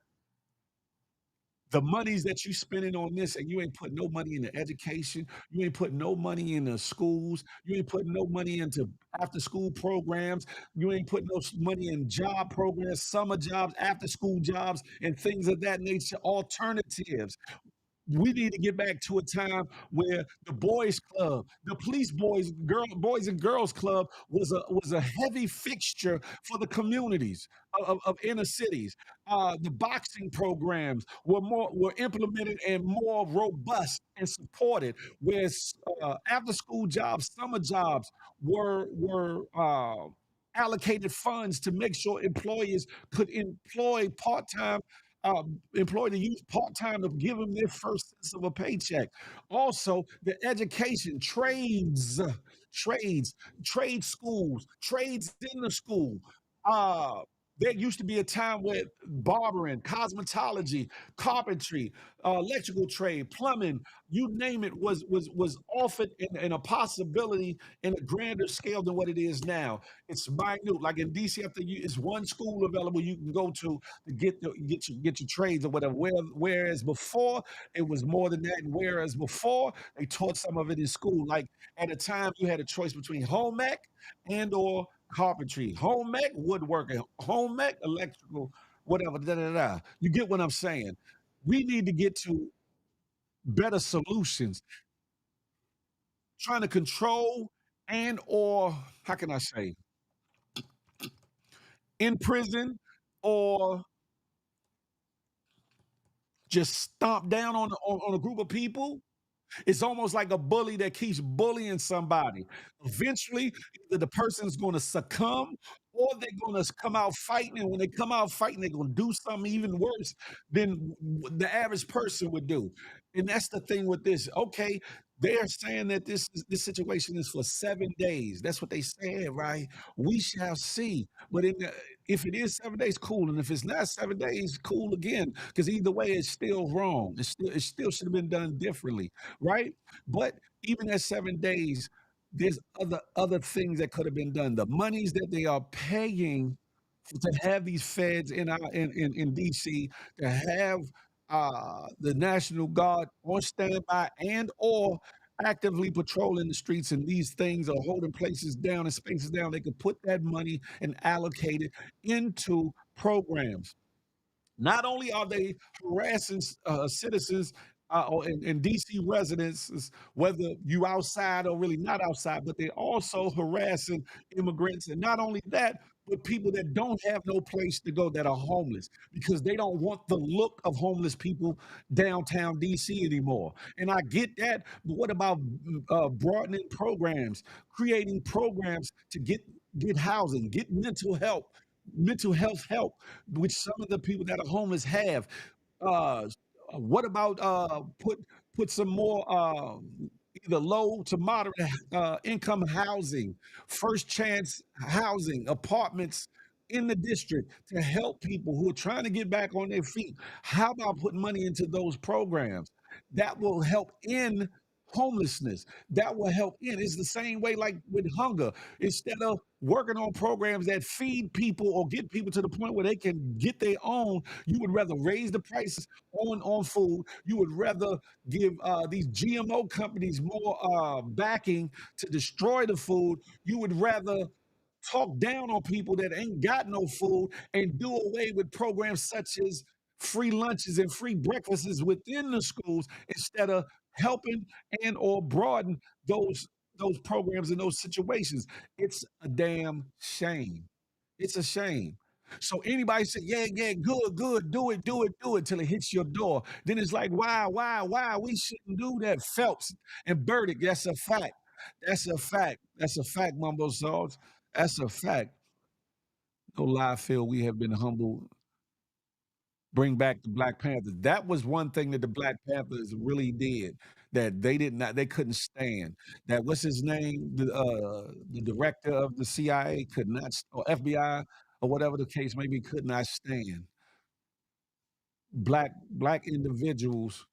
the monies that you spending on this, and you ain't putting no money into education, you ain't putting no money into schools, you ain't putting no money into after school programs, you ain't putting no money in job programs, summer jobs, after school jobs, and things of that nature, alternatives. We need to get back to a time where the boys club, the police boys and girls club was a heavy fixture for the communities of inner cities. The boxing programs were implemented and more robust and supported, whereas after school jobs, summer jobs were allocated funds to make sure employers could employ part-time employ the youth part-time to give them their first sense of a paycheck. Also, the education, trades, trade schools, trades in the school. Uh, there used to be a time where barbering, cosmetology, carpentry, electrical trade, plumbing, you name it, was offered in a possibility in a grander scale than what it is now. It's minute. Like in DC, I think it's one school available you can go to get your trades or whatever. Whereas before it was more than that, and whereas before they taught some of it in school. Like at a time you had a choice between home ec and or carpentry, home ec, woodworking, home ec, electrical, whatever. Da, da, da. You get what I'm saying? We need to get to better solutions. Trying to control and or how can I say in prison or just stomp down on a group of people. It's almost like a bully that keeps bullying somebody. Eventually, either the person's going to succumb or they're going to come out fighting. And when they come out fighting, they're going to do something even worse than the average person would do. And that's the thing with this. Okay, they are saying that this situation is for 7 days. That's what they said, right? We shall see. But if it is 7 days, cool. And if it's not 7 days, cool again. Because either way, it's still wrong. It still should have been done differently, right? But even at 7 days, there's other things that could have been done. The monies that they are paying to have these feds in DC, to have the National Guard on standby and or actively patrolling the streets, and these things are holding places down and spaces down. They could put that money and allocate it into programs. Not only are they harassing citizens and DC residents, whether you outside or really not outside, but they're also harassing immigrants. And not only that, but people that don't have no place to go that are homeless because they don't want the look of homeless people downtown DC anymore. And I get that, but what about broadening programs, creating programs to get housing, get mental health help, which some of the people that are homeless have. Uh, what about put some more either low to moderate income housing, first chance housing, apartments in the district to help people who are trying to get back on their feet? How about putting money into those programs? That will help end homelessness. That will help in. It's the same way like with hunger. Instead of working on programs that feed people or get people to the point where they can get their own, you would rather raise the prices on food. You would rather give these GMO companies more backing to destroy the food. You would rather talk down on people that ain't got no food and do away with programs such as free lunches and free breakfasts within the schools instead of helping and or broaden those programs in those situations. It's a damn shame. It's a shame. So anybody say, yeah, yeah, good, good, do it till it hits your door. Then it's like, why? We shouldn't do that. Phelps and Burdick, that's a fact. That's a fact. That's a fact, Mumbo Sauce. That's a fact. No lie, Phil, we have been humbled. Bring back the Black Panthers. That was one thing that the Black Panthers really did that they couldn't stand. That what's his name? The director of the CIA could not or FBI or whatever the case may be could not stand black individuals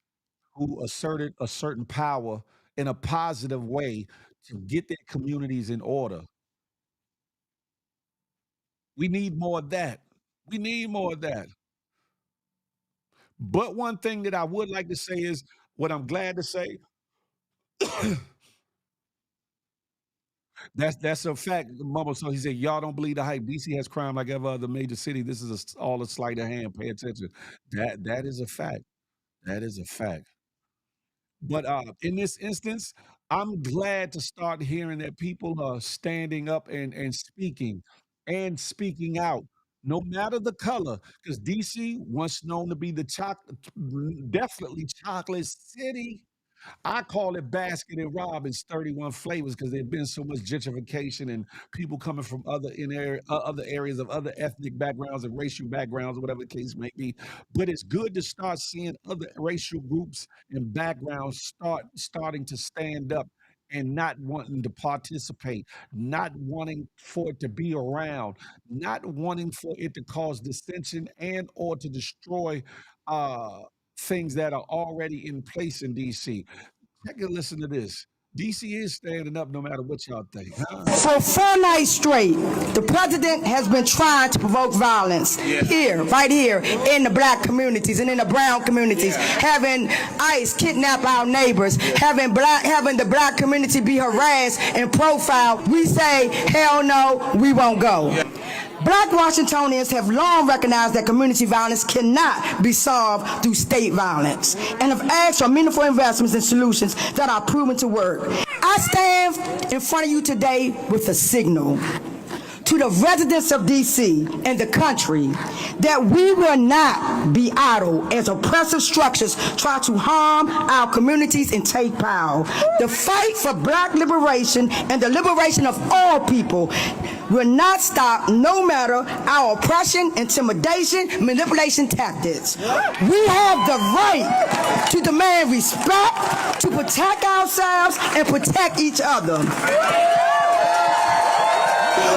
who asserted a certain power in a positive way to get their communities in order. We need more of that. We need more of that. But one thing that I would like to say is what I'm glad to say. That's a fact, Mumble. So he said, "Y'all don't believe the hype. DC has crime like every other major city. This is all a sleight of hand. Pay attention." That is a fact. That is a fact. But in this instance, I'm glad to start hearing that people are standing up and speaking out, no matter the color. Because DC, once known to be the definitely chocolate city, I call it Baskin and Robbins 31 flavors because there's been so much gentrification and people coming from other areas of other ethnic backgrounds and racial backgrounds, whatever the case may be. But it's good to start seeing other racial groups and backgrounds starting to stand up and not wanting to participate, not wanting for it to be around, not wanting for it to cause dissension and or to destroy uh things that are already in place in DC. Take a listen to this. DC is standing up no matter what y'all think. Huh? For 4 nights straight, the president has been trying to provoke violence here, right here, in the black communities and in the brown communities, having ICE kidnap our neighbors, having the black community be harassed and profiled. We say, hell no, we won't go. Black Washingtonians have long recognized that community violence cannot be solved through state violence and have asked for meaningful investments and solutions that are proven to work. I stand in front of you today with a signal to the residents of D.C. and the country that we will not be idle as oppressive structures try to harm our communities and take power. The fight for black liberation and the liberation of all people will not stop no matter our oppression, intimidation, manipulation tactics. We have the right to demand respect, to protect ourselves and protect each other.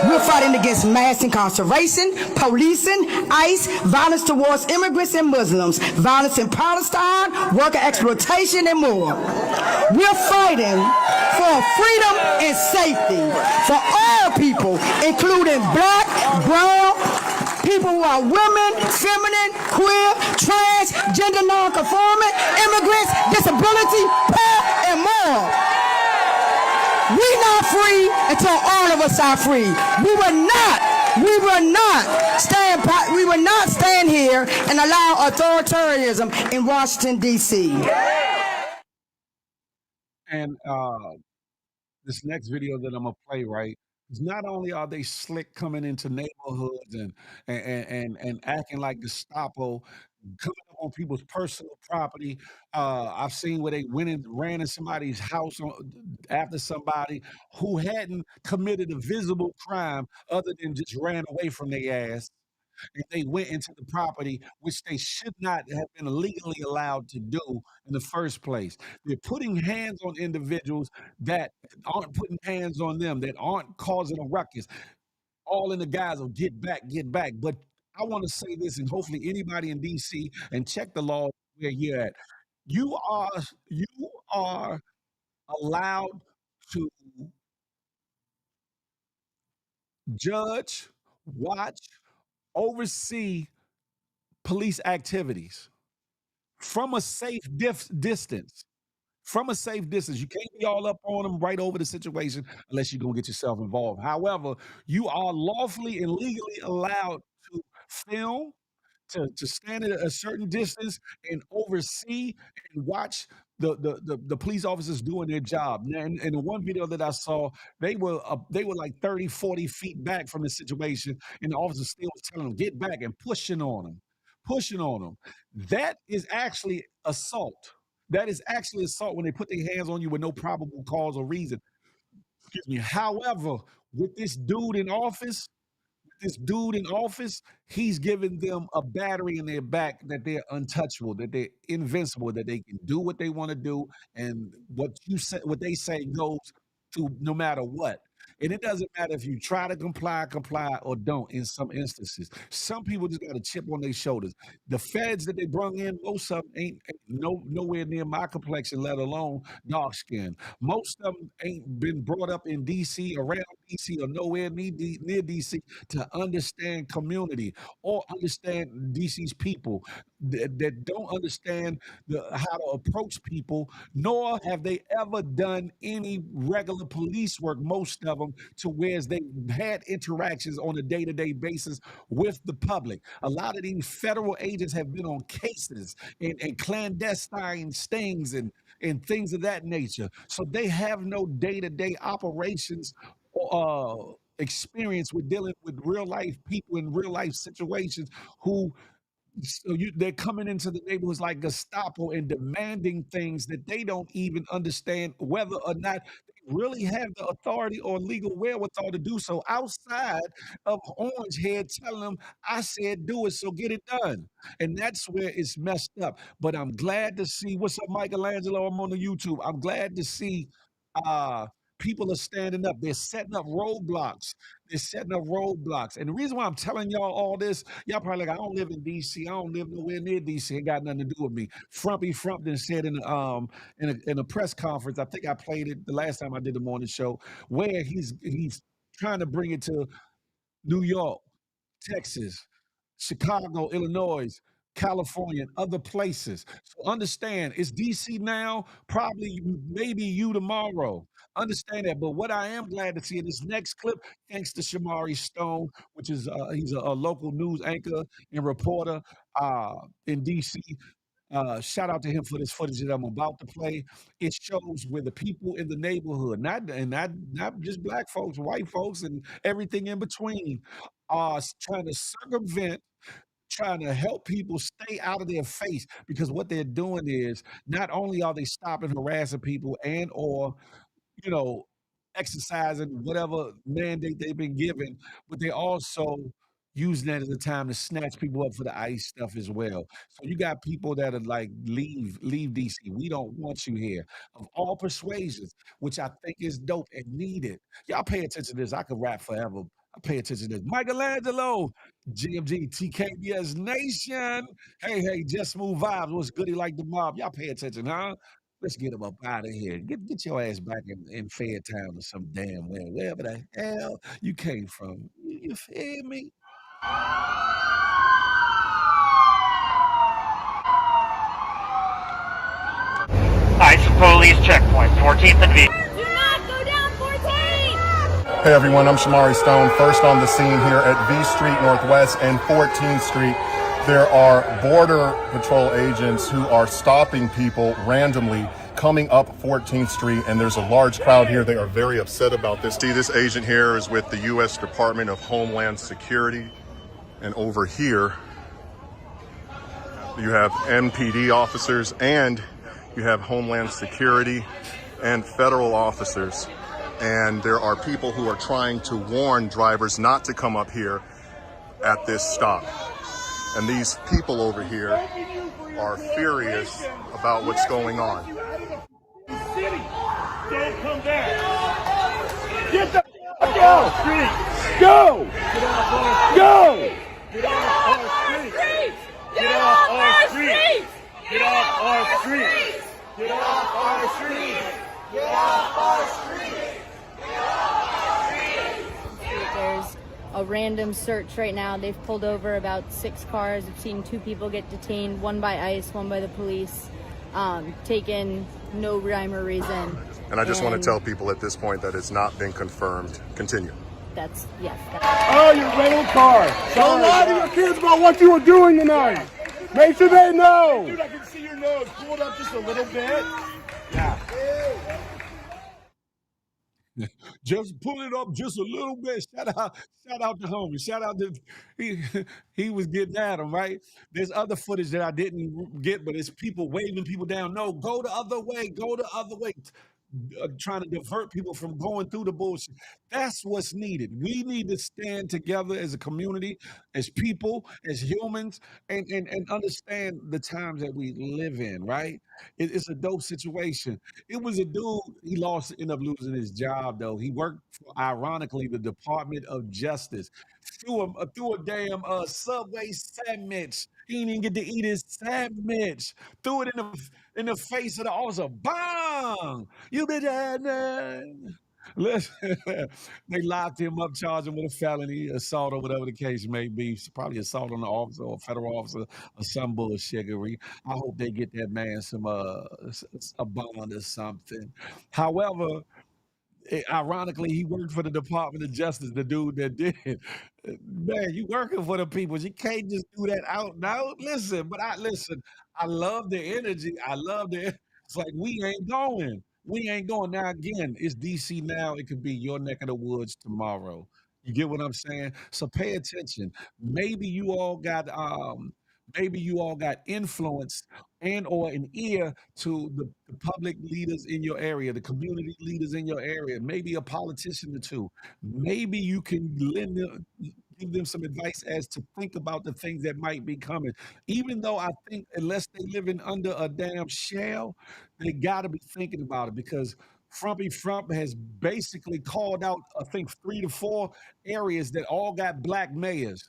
We're fighting against mass incarceration, policing, ICE, violence towards immigrants and Muslims, violence in Palestine, worker exploitation, and more. We're fighting for freedom and safety for all people, including black, brown, people who are women, feminine, queer, trans, gender non-conforming, immigrants, disability, poor, and more. We're not free until all of us are free. We will not stand here and allow authoritarianism in Washington, D.C. And this next video that I'm gonna play, right? Is not only are they slick coming into neighborhoods and acting like Gestapo, coming up on people's personal property. I've seen where they went and ran in somebody's house after somebody who hadn't committed a visible crime other than just ran away from their ass. And they went into the property, which they should not have been legally allowed to do in the first place. They're putting hands on individuals that aren't putting hands on them, that aren't causing a ruckus, all in the guise of get back, get back. But I want to say this, and hopefully anybody in DC and check the law where you're at. You are allowed to judge, watch, oversee police activities from a safe distance. From a safe distance. You can't be all up on them right over the situation unless you're going to get yourself involved. However, you are lawfully and legally allowed to film, to stand at a certain distance and oversee and watch the police officers doing their job. Now, in the one video that I saw, they were like 30, 40 feet back from the situation, and the officer still was telling them, get back, and pushing on them. That is actually assault. That is actually assault when they put their hands on you with no probable cause or reason. Excuse me. However, with this dude in office, he's giving them a battery in their back that they're untouchable, that they're invincible, that they can do what they want to do, and what they say goes to no matter what. And it doesn't matter if you try to comply, or don't in some instances. Some people just got a chip on their shoulders. The feds that they brung in, most of them ain't nowhere near my complexion, let alone dark skin. Most of them ain't been brought up in D.C., around D.C., or nowhere near D.C. to understand community or understand DC's people, that don't understand how to approach people, nor have they ever done any regular police work, most of them, to where they had interactions on a day-to-day basis with the public. A lot of these federal agents have been on cases and clandestine stings and things of that nature. So they have no day-to-day operations experience with dealing with real life people in real life situations who they're coming into the neighborhoods like Gestapo and demanding things that they don't even understand whether or not they really have the authority or legal wherewithal to do so, outside of Orange Head telling them, I said do it, so get it done. And that's where it's messed up. But I'm glad to see, what's up, Michelangelo? I'm on the YouTube. I'm glad to see uh people are standing up. They're setting up roadblocks. And the reason why I'm telling y'all all this, y'all probably like, I don't live in DC. I don't live nowhere near DC. It got nothing to do with me. Frumpy Frumpton said in a press conference, I think I played it the last time I did the morning show, where he's trying to bring it to New York, Texas, Chicago, Illinois, California, and other places. So understand, it's DC now, probably maybe you tomorrow. Understand that. But what I am glad to see in this next clip, thanks to Shamari Stone, which is he's a local news anchor and reporter in DC. Shout out to him for this footage that I'm about to play. It shows where the people in the neighborhood, not just black folks, white folks, and everything in between, are trying to circumvent, trying to help people stay out of their face, because what they're doing is not only are they stopping harassing people and or you know exercising whatever mandate they've been given, but they also using that as a time to snatch people up for the ICE stuff as well. So you got people that are like, leave DC. We don't want you here. Of all persuasions, which I think is dope and needed. Y'all pay attention to this. I could rap forever. I pay attention to this. Michelangelo, GMG, TKBS Nation. Hey, Just Smooth Vibes. What's goody like the mob? Y'all pay attention, huh? Let's get them up out of here. Get your ass back in Fairtown or some damn wherever the hell you came from. You feel me? ICE police checkpoint, 14th and V. Do not go down 14! Hey everyone, I'm Shamari Stone, first on the scene here at V Street Northwest and 14th Street. There are Border Patrol agents who are stopping people randomly coming up 14th Street, and there's a large crowd here. They are very upset about this. See, this agent here is with the U.S. Department of Homeland Security, and over here you have MPD officers and you have Homeland Security and federal officers. And there are people who are trying to warn drivers not to come up here at this stop. And these people over here are furious about what's going on. Don't come back. Get the fuck out. Street. Go. Go. Get off our streets. Get off our streets. Get off our streets. Get off our streets. There's a random search right now. They've pulled over about 6 cars. I've seen 2 people get detained, one by ICE, one by the police, taken, no rhyme or reason. And I just want to tell people at this point that it's not been confirmed. Continue. That's, yes. Oh, your rental car. Don't lie to your kids about what you were doing tonight. Make sure they know. Dude, I can see your nose. Pull it up just a little bit. Yeah. Just pull it up just a little bit. Shout out to homie. Shout out to he was getting at him, right? There's other footage that I didn't get, but it's people waving people down. No, go the other way, go the other way. Trying to divert people from going through the bullshit. That's what's needed. We need to stand together as a community, as people, as humans, and understand the times that we live in, right? It's a dope situation. It was a dude, he lost, ended up losing his job though. He worked for, ironically, the Department of Justice. Threw a damn Subway sandwich. He didn't even get to eat his sandwich. Threw it in the face of the officer. Bang! You bitch ass man. Listen, they locked him up, charged him with a felony, assault or whatever the case may be. It's probably assault on the officer or federal officer or some bullshittery. I hope they get that man some a bond or something. However, ironically, he worked for the Department of Justice, the dude that did it. Man, you working for the people. You can't just do that out now. Listen, listen, I love the energy. I love the it's like we ain't going. We ain't going. Now again, it's DC now. It could be your neck of the woods tomorrow. You get what I'm saying? So pay attention. Maybe you all got influence and or an ear to the public leaders in your area, the community leaders in your area, maybe a politician or two. Maybe you can give them some advice as to think about the things that might be coming. Even though I think unless they living under a damn shell, they got to be thinking about it because Frumpy Frump has basically called out, I think, 3 to 4 areas that all got black mayors,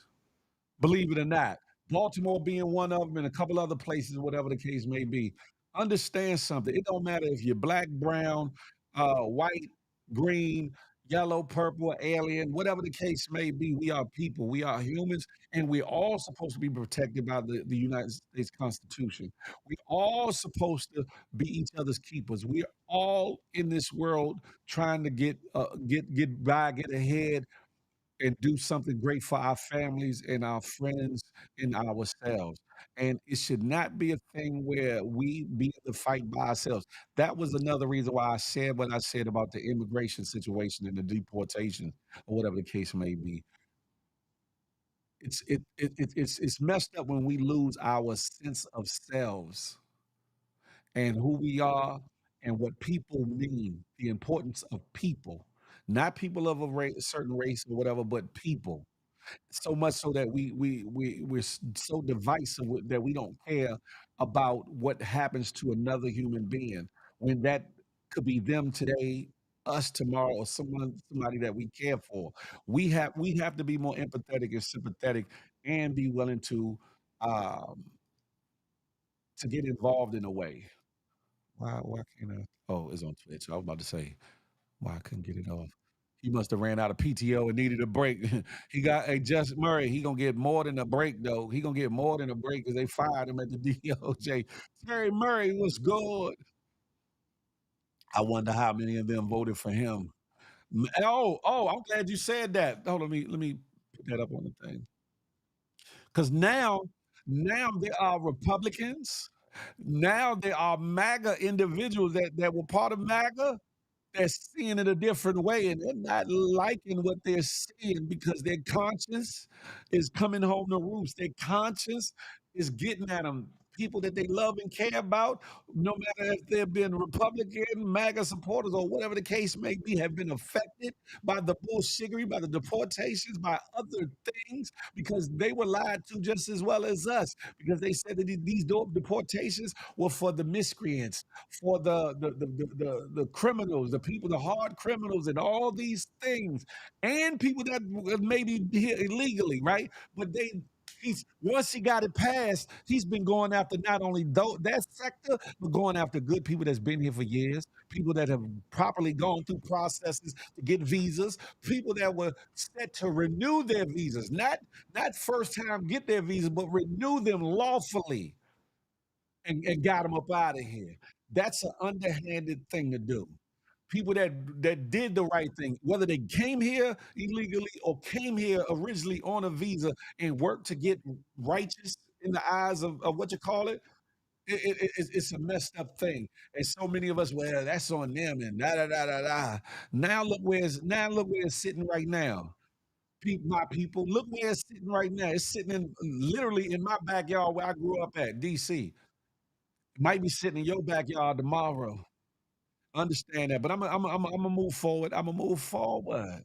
believe it or not. Baltimore being one of them and a couple other places, whatever the case may be. Understand something. It don't matter if you're black, brown, white, green, yellow, purple, alien, whatever the case may be. We are people. We are humans, and we're all supposed to be protected by the United States Constitution. We're all supposed to be each other's keepers. We're all in this world trying to get by, get ahead, and do something great for our families and our friends and ourselves. And it should not be a thing where we be in the fight by ourselves. That was another reason why I said what I said about the immigration situation and the deportation or whatever the case may be. It's messed up when we lose our sense of selves and who we are and what people mean, the importance of people, not people of a certain race or whatever, but people. So much so that we're so divisive that we don't care about what happens to another human being when that could be them today, us tomorrow, or somebody that we care for. We have to be more empathetic and sympathetic and be willing um to get involved in a way. Why can't I? Oh, it's on Twitch. I was about to say why I couldn't get it off. He must have ran out of PTO and needed a break. He got a Just Murray. He gonna get more than a break though. He gonna get more than a break because they fired him at the DOJ. Terry Murray was good. I wonder how many of them voted for him. Oh, I'm glad you said that. Oh, let me put that up on the thing. Because now there are Republicans. Now there are MAGA individuals that were part of MAGA. They're seeing it a different way and they're not liking what they're seeing because their conscience is coming home to roost. Their conscience is getting at them. People that they love and care about, no matter if they've been Republican, MAGA supporters, or whatever the case may be, have been affected by the bullshittery, by the deportations, by other things, because they were lied to just as well as us. Because they said that these deportations were for the miscreants, for the criminals, the people, the hard criminals, and all these things, and people that maybe here illegally, right? But Once he got it passed, he's been going after not only that sector, but going after good people that's been here for years, people that have properly gone through processes to get visas, people that were set to renew their visas, not first time get their visas, but renew them lawfully and got them up out of here. That's an underhanded thing to do. People that did the right thing, whether they came here illegally or came here originally on a visa and worked to get righteous in the eyes of what you call it, it's a messed up thing. And so many of us, well, that's on them and da da da da da. Now look where it's sitting right now. My people, look where it's sitting right now. It's sitting in literally in my backyard where I grew up at, DC. It might be sitting in your backyard tomorrow. Understand that, but I'm gonna move forward. I'm gonna move forward.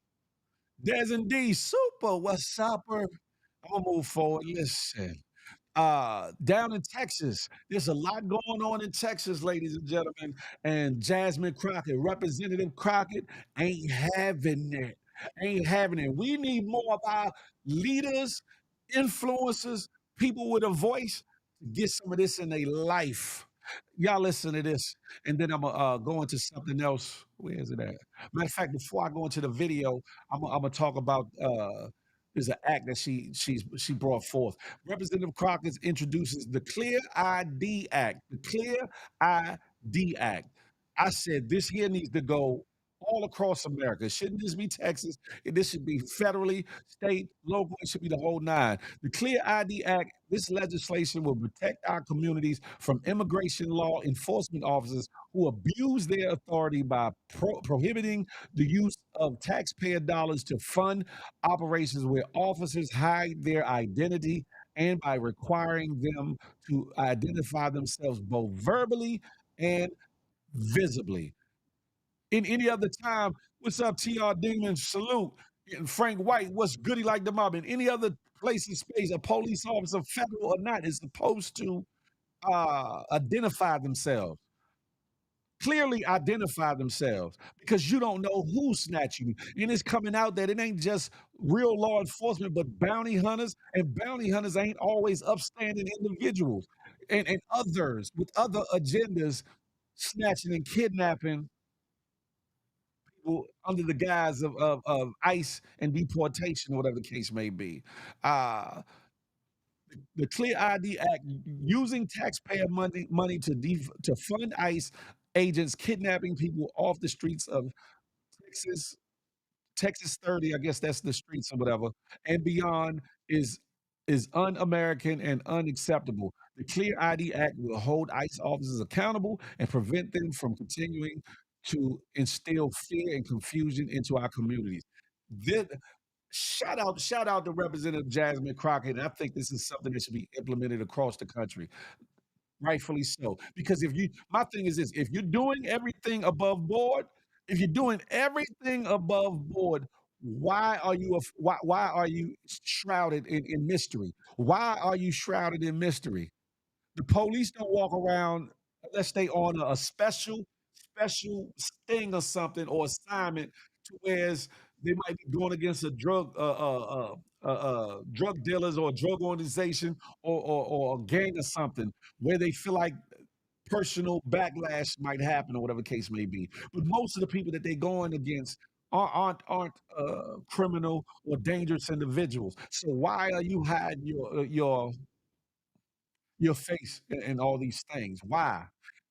There's indeed super. What's upper? I'm gonna move forward. Listen, down in Texas, there's a lot going on in Texas, ladies and gentlemen. And Jasmine Crockett, Representative Crockett, ain't having it. Ain't having it. We need more of our leaders, influencers, people with a voice to get some of this in their life. Y'all listen to this, and then I'm gonna go into something else. Where is it at? Matter of fact, before I go into the video, I'm gonna talk about there's an act that she brought forth. Representative Crockett introduces the Clear ID Act. The Clear ID Act. I said this here needs to go all across America. It shouldn't just be Texas. This should be federally, state, local. It should be the whole nine. The Clear ID Act, this legislation will protect our communities from immigration law enforcement officers who abuse their authority by prohibiting the use of taxpayer dollars to fund operations where officers hide their identity and by requiring them to identify themselves both verbally and visibly. In any other time, what's up, TR Demon? Salute. And Frank White, what's goody like the mob? In any other place in space, a police officer, federal or not, is supposed to identify themselves. Clearly identify themselves because you don't know who's snatching you. And it's coming out that it ain't just real law enforcement, but bounty hunters, and bounty hunters ain't always upstanding individuals and others with other agendas snatching and kidnapping under the guise of ICE and deportation or whatever the case may be. Uh, the Clear ID Act using taxpayer money to fund ICE agents kidnapping people off the streets of Texas, Texas 30, I guess that's the streets or whatever, and beyond is un-American and unacceptable. The Clear ID Act will hold ICE officers accountable and prevent them from continuing to instill fear and confusion into our communities. This, shout out to Representative Jasmine Crockett. And I think this is something that should be implemented across the country. Rightfully so. Because my thing is this, if you're doing everything above board, why are you shrouded in mystery? Why are you shrouded in mystery? The police don't walk around unless they on a special sting or something or assignment to whereas they might be going against a drug dealers or a drug organization or a gang or something where they feel like personal backlash might happen or whatever the case may be. But most of the people that they're going against aren't criminal or dangerous individuals. So why are you hiding your face and all these things? Why?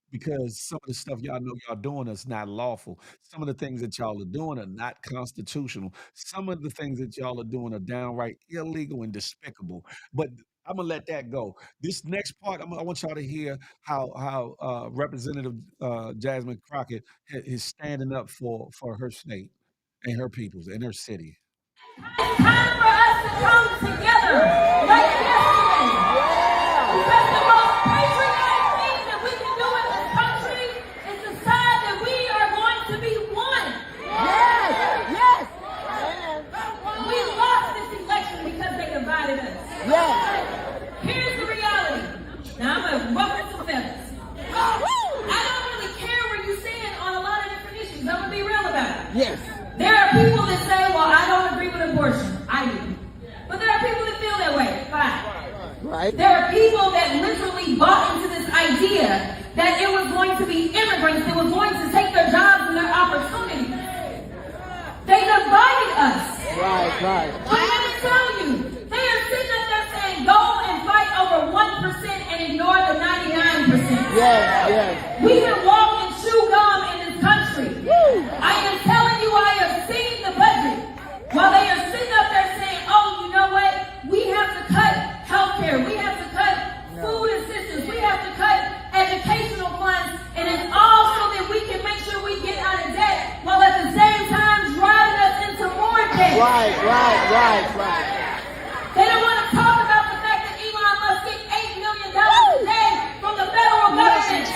Because some of the stuff y'all know y'all doing is not lawful. Some of the things that y'all are doing are not constitutional. Some of the things that y'all are doing are downright illegal and despicable. But I'm gonna let that go. This next part, I want y'all to hear how Representative Jasmine Crockett is standing up for her state and her peoples and her city. It's time for us to come together like yesterday. Because the most patriotic thing that we can do in this country is decide that we are going to be one. Yes. We lost this election because they divided us. Here's the reality. Now I'm going to ruffle some feathers. I don't really care where you stand on a lot of different issues. I'm going to be real about it. There are people that say, well, I don't agree with abortion. I do. But there are people that feel that way. Fine. that it was going to be immigrants that was going to take their jobs and their opportunities. They divided us. Right. But let me tell you, they are sitting up there saying, go and fight over 1% and ignore the 99%. Yes. We can walk and chew gum in this country. I am telling you, I have seen the budget. While they are sitting up there saying, oh, you know what? We have to cut healthcare. We have to cut food assistance. We have to cut educational funds. And it's all so that we can make sure we get out of debt while at the same time driving us into more debt. Right. They don't want to talk about the fact that Elon Musk gets $8 million a day from the federal government.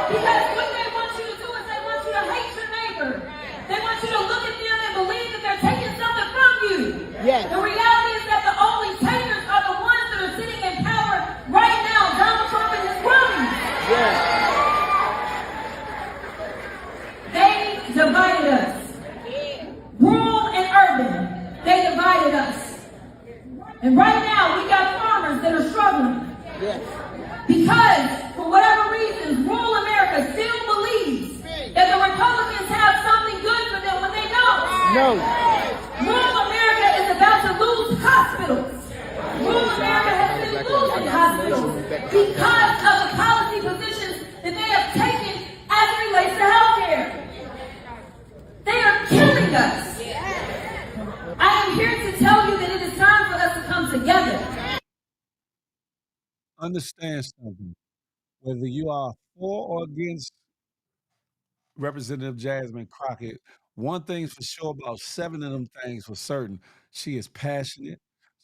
Because what they want you to do is they want you to hate your neighbor. They want you to look at them and believe that they're taking something from you. Yes. The reality is that the only takers are the ones that are sitting in power right now. Donald Trump and his cronies. Yes. They divided us. Rural and urban, they divided us. And right now, we got farmers that are struggling. Yes. Because, for whatever reasons, rural America still believes that the Republicans have something good for them when they don't. No. Rural America is about to lose hospitals. Rural America has been losing hospitals because of the policy positions that they have taken as it relates to healthcare. They are killing us. I am here to tell you that it is time for us to come together. Understand something. Whether you are for or against Representative Jasmine Crockett, one thing's for sure about 7 of them things for certain. She is passionate.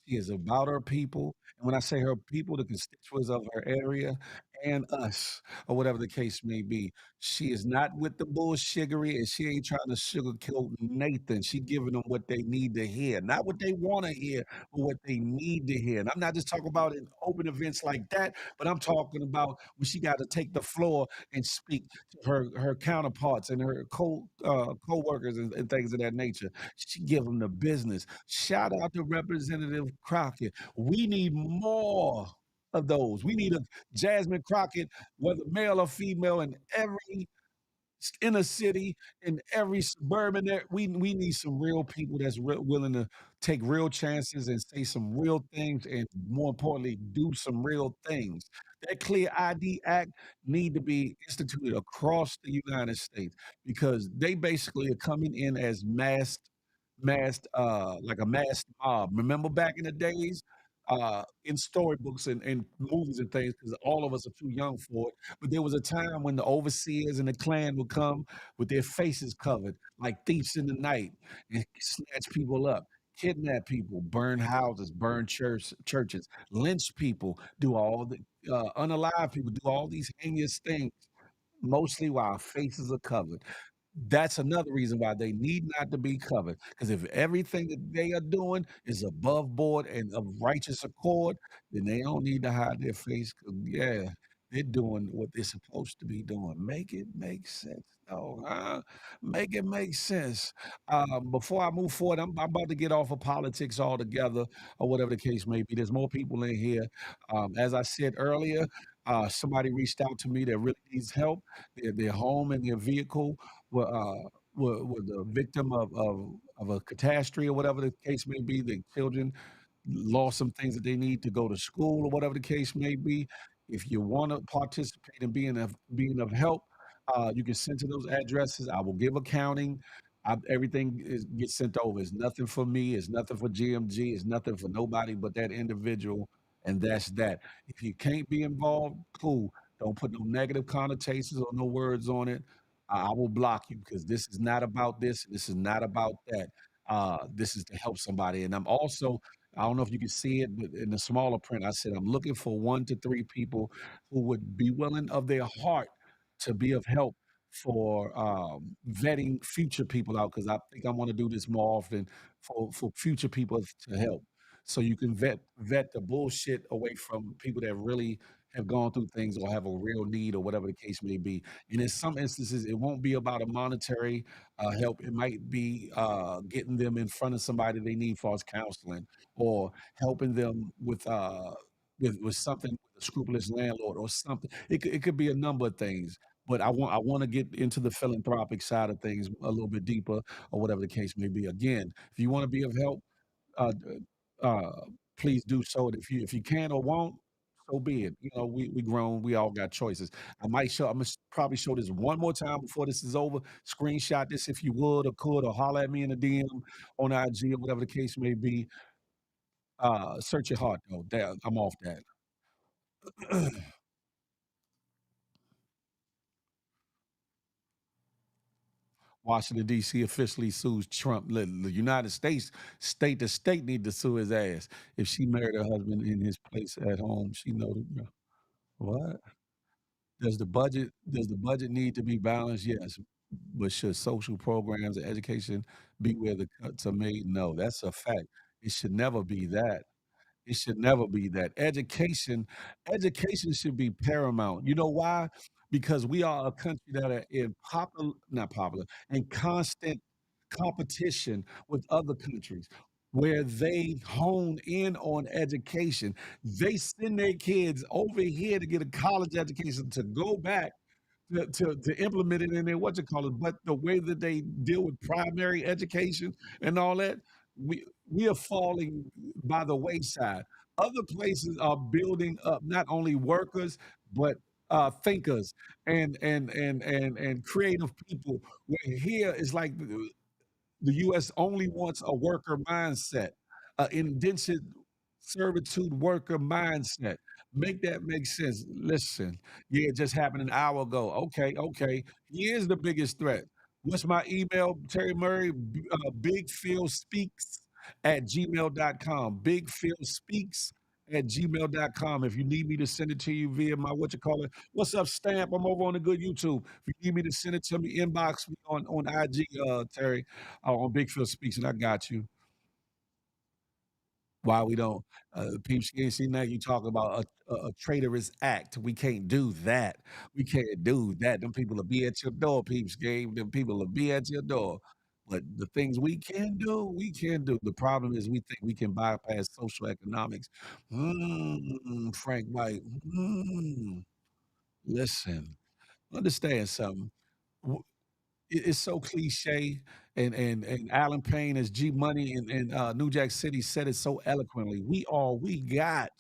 She is about her people. And when I say her people, the constituents of her area and us, or whatever the case may be, she is not with the bullshiggery and she ain't trying to sugarcoat Nathan. She giving them what they need to hear. Not what they want to hear, but what they need to hear. And I'm not just talking about in open events like that, but I'm talking about when she got to take the floor and speak to her counterparts and her co-workers and things of that nature. She give them the business. Shout out to Representative Crockett. We need more of those. We need a Jasmine Crockett, whether male or female, in every inner city, in every suburban. We need some real people that's willing to take real chances and say some real things, and more importantly, do some real things. That Clear ID Act need to be instituted across the United States because they basically are coming in as like a masked mob. Remember back in the days, in storybooks and movies and things, because all of us are too young for it. But there was a time when the overseers and the clan would come with their faces covered, like thieves in the night, and snatch people up, kidnap people, burn houses, burn churches, lynch people, do all the unalive people, do all these heinous things, mostly while faces are covered. That's another reason why they need not to be covered. Because if everything that they are doing is above board and of righteous accord, then they don't need to hide their face. 'Cause, yeah, they're doing what they're supposed to be doing. Make it make sense. No, make it make sense. Before I move forward, I'm about to get off of politics altogether, or whatever the case may be. There's more people in here. As I said earlier, somebody reached out to me that really needs help. Their home and their vehicle were the victim of a catastrophe or whatever the case may be. The children lost some things that they need to go to school or whatever the case may be. If you want to participate in being of help, you can send to those addresses. I will give accounting. Everything gets sent over. It's nothing for me. It's nothing for GMG. It's nothing for nobody but that individual, and that's that. If you can't be involved, cool. Don't put no negative connotations or no words on it. I will block you because this is not about this. This is not about that. This is to help somebody. And I'm also, I don't know if you can see it, but in the smaller print, I said I'm looking for 1 to 3 people who would be willing of their heart to be of help for vetting future people out because I think I want to do this more often for future people to help. So you can vet the bullshit away from people that really have gone through things or have a real need or whatever the case may be. And in some instances, it won't be about a monetary help. It might be getting them in front of somebody they need for counseling or helping them with something with scrupulous landlord or something. It could be a number of things, but I wanna get into the philanthropic side of things a little bit deeper or whatever the case may be. Again, if you wanna be of help, uh, uh, please do so. And if you can or won't, so be it. We grown. We all got choices. I'm gonna probably show this one more time before this is over. Screenshot this if you would or could, or holler at me in the DM on IG or whatever the case may be. Search your heart though. I'm off that. Washington D.C. officially sues Trump. The United States, state to state, need to sue his ass. If she married her husband in his place at home, she know what? Does the budget need to be balanced? Yes. But should social programs and education be where the cuts are made? No, that's a fact. It should never be that. It should never be that. Education should be paramount. You know why? Because we are a country that are in not popular, in constant competition with other countries where they hone in on education. They send their kids over here to get a college education to go back to implement it in their what you call it. But the way that they deal with primary education and all that, we are falling by the wayside. Other places are building up not only workers but thinkers and creative people. Where here is like the U.S. only wants a worker mindset, an indentured servitude worker mindset. Make that make sense. Listen, yeah, it just happened an hour ago. Okay, okay. Here's the biggest threat. What's my email, Terry Murray? Bigphilspeaks at gmail.com. Bigphilspeaks at gmail.com. If you need me to send it to you via my what you call it, what's up, Stamp? I'm over on the good YouTube. If you need me to send it to me, inbox me on IG, Terry, on Big Phil Speaks, and I got you. Why we don't, peeps, you ain't seen that. You talk about a traitorous act. We can't do that. We can't do that. Them people will be at your door, peeps game. Them people will be at your door. But the things we can do, we can do. The problem is we think we can bypass social economics. Frank White. Listen, understand something. It's so cliche, and Alan Payne as G Money in New Jack City said it so eloquently. We all we got.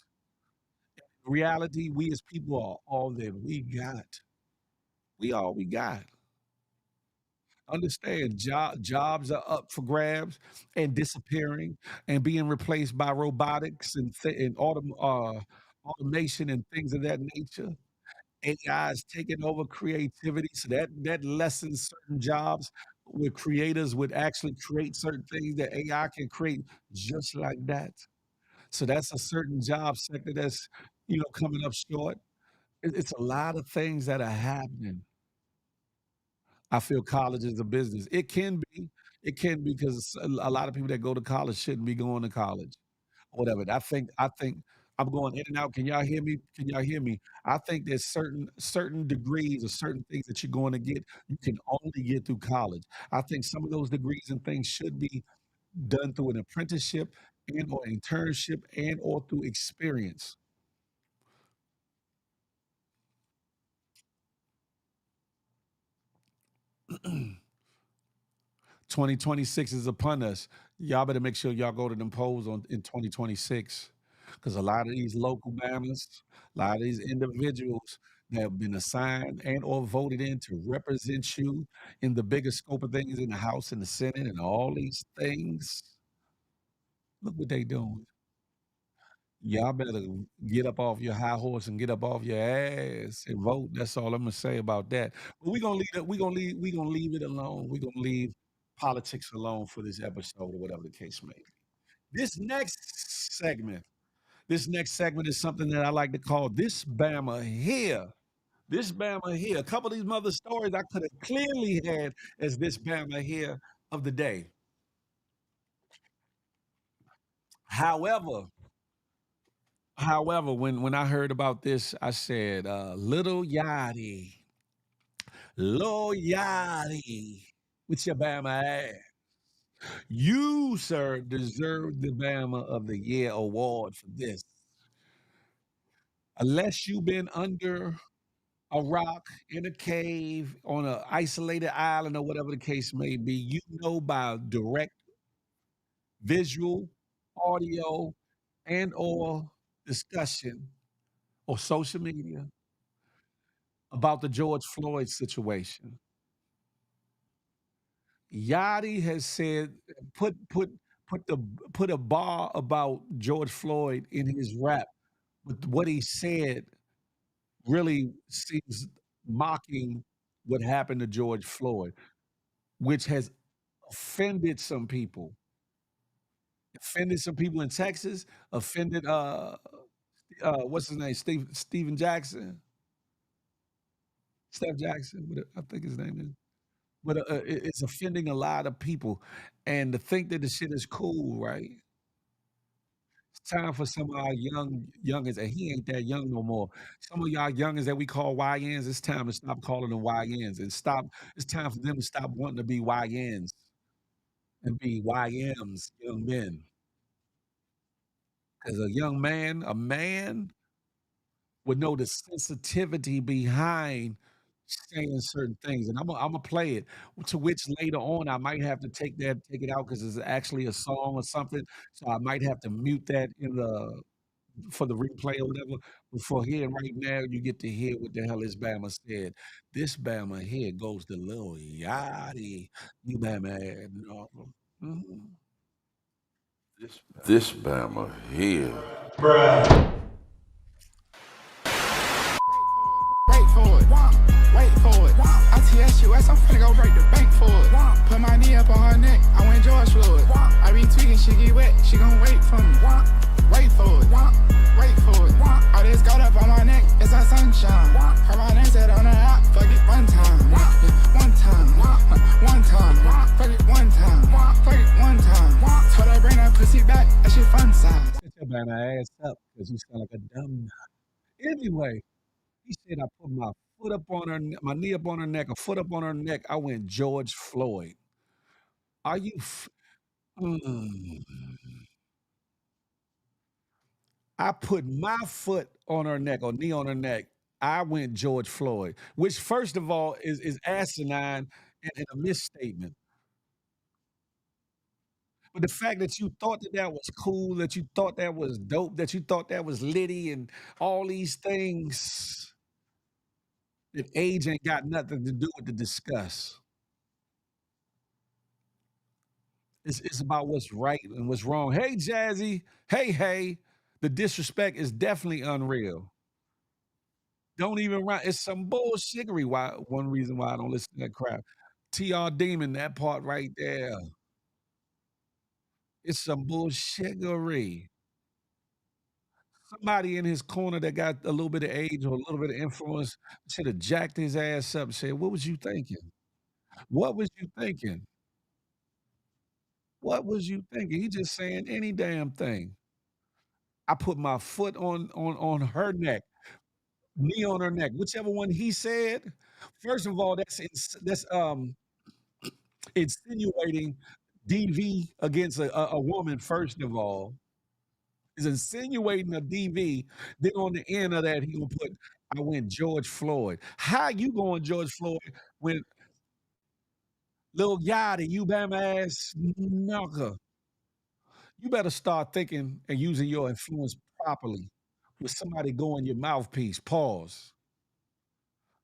Reality, we as people are all that we got. We all we got. Understand, jobs are up for grabs and disappearing and being replaced by robotics and automation and things of that nature. AI is taking over creativity, so that lessens certain jobs where creators would actually create certain things that AI can create just like that. So that's a certain job sector that's coming up short. It's a lot of things that are happening. I feel college is a business. It can be because a lot of people that go to college shouldn't be going to college or whatever. I think I'm going in and out. Can y'all hear me? Can y'all hear me? I think there's certain degrees or certain things that you're going to get you can only get through college. I think some of those degrees and things should be done through an apprenticeship and or internship and or through experience. 2026 is upon us. Y'all better make sure y'all go to them polls in 2026 because a lot of these local banners, a lot of these individuals that have been assigned and or voted in to represent you in the bigger scope of things in the House and the Senate and all these things, look what they doing. Y'all better get up off your high horse and get up off your ass and vote. That's all I'm gonna say about that. But we're gonna leave it. We're gonna leave it alone. We're gonna leave politics alone for this episode or whatever the case may be. This next segment, this next segment is something that I like to call this Bama here. This Bama here. A couple of these mother stories I could have clearly had as this Bama here of the day. However, when I heard about this, I said, "Little Yachty, Lil Yachty, with your Bama ass. You, sir, deserve the Bama of the Year award for this." unless you've been under a rock in a cave on an isolated island or whatever the case may be, you know by direct visual, audio, and or discussion or social media about the George Floyd situation. Yachty has said put put put the put a bar about George Floyd in his rap, but what he said really seems mocking what happened to George Floyd, which has offended some people. Offended some people in Texas, offended what's his name? Steven Jackson, Steph Jackson, I think his name is. But it's offending a lot of people. And to think that the shit is cool, right? It's time for some of our youngins, and he ain't that young no more. Some of y'all youngins that we call YNs, it's time to stop calling them YNs and stop. It's time for them to stop wanting to be YNs and be YMs, young men. Because a man would know the sensitivity behind saying certain things, and Imma play it, to which later on, I might have to take it out because it's actually a song or something, so I might have to mute that in the for the replay or whatever, but for here right now, you get to hear what the hell this Bama said. This Bama here goes to Lil Yachty. You Bama no. Mhm. This Bama here. Wait for it. Wait for it. ITSUS, I'm finna go break the bank for it. Put my knee up on her neck, I went George Floyd. I be tweaking, she get wet, she gon' wait for me. Wait for it. Wait for it. All this gold up on my neck, it's our sunshine. Her my name said on the app, fuck it one time. Yeah, one time. One time. Fuck it one time. Fuck it one time. Told her bring that pussy back, that shit fun size. Sit your Bama ass up because you sound like a dumb nut. Anyway, he said I put my foot up on my knee up on her neck, a foot up on her neck. I went George Floyd. Are you? Mm. I put my foot on her neck or knee on her neck. I went George Floyd, which first of all is asinine and a misstatement. But the fact that you thought that that was cool, that you thought that was dope, that you thought that was litty, and all these things that age ain't got nothing to do with the discuss. It's about what's right and what's wrong. Hey, Jazzy. Hey. The disrespect is definitely unreal. Don't even run. It's some bullshittery. Why? One reason why I don't listen to that crap. TR Demon, that part right there. It's some bullshittery. Somebody in his corner that got a little bit of age or a little bit of influence should have jacked his ass up and said, "What was you thinking? What was you thinking? What was you thinking?" He just saying any damn thing. I put my foot on her neck, knee on her neck, whichever one he said. First of all, that's insinuating DV against a woman. First of all, is insinuating a DV. Then on the end of that, he gonna put, "I went George Floyd." How you going George Floyd when Lil Yachty, you bam ass knocker? You better start thinking and using your influence properly. With somebody going your mouthpiece, pause.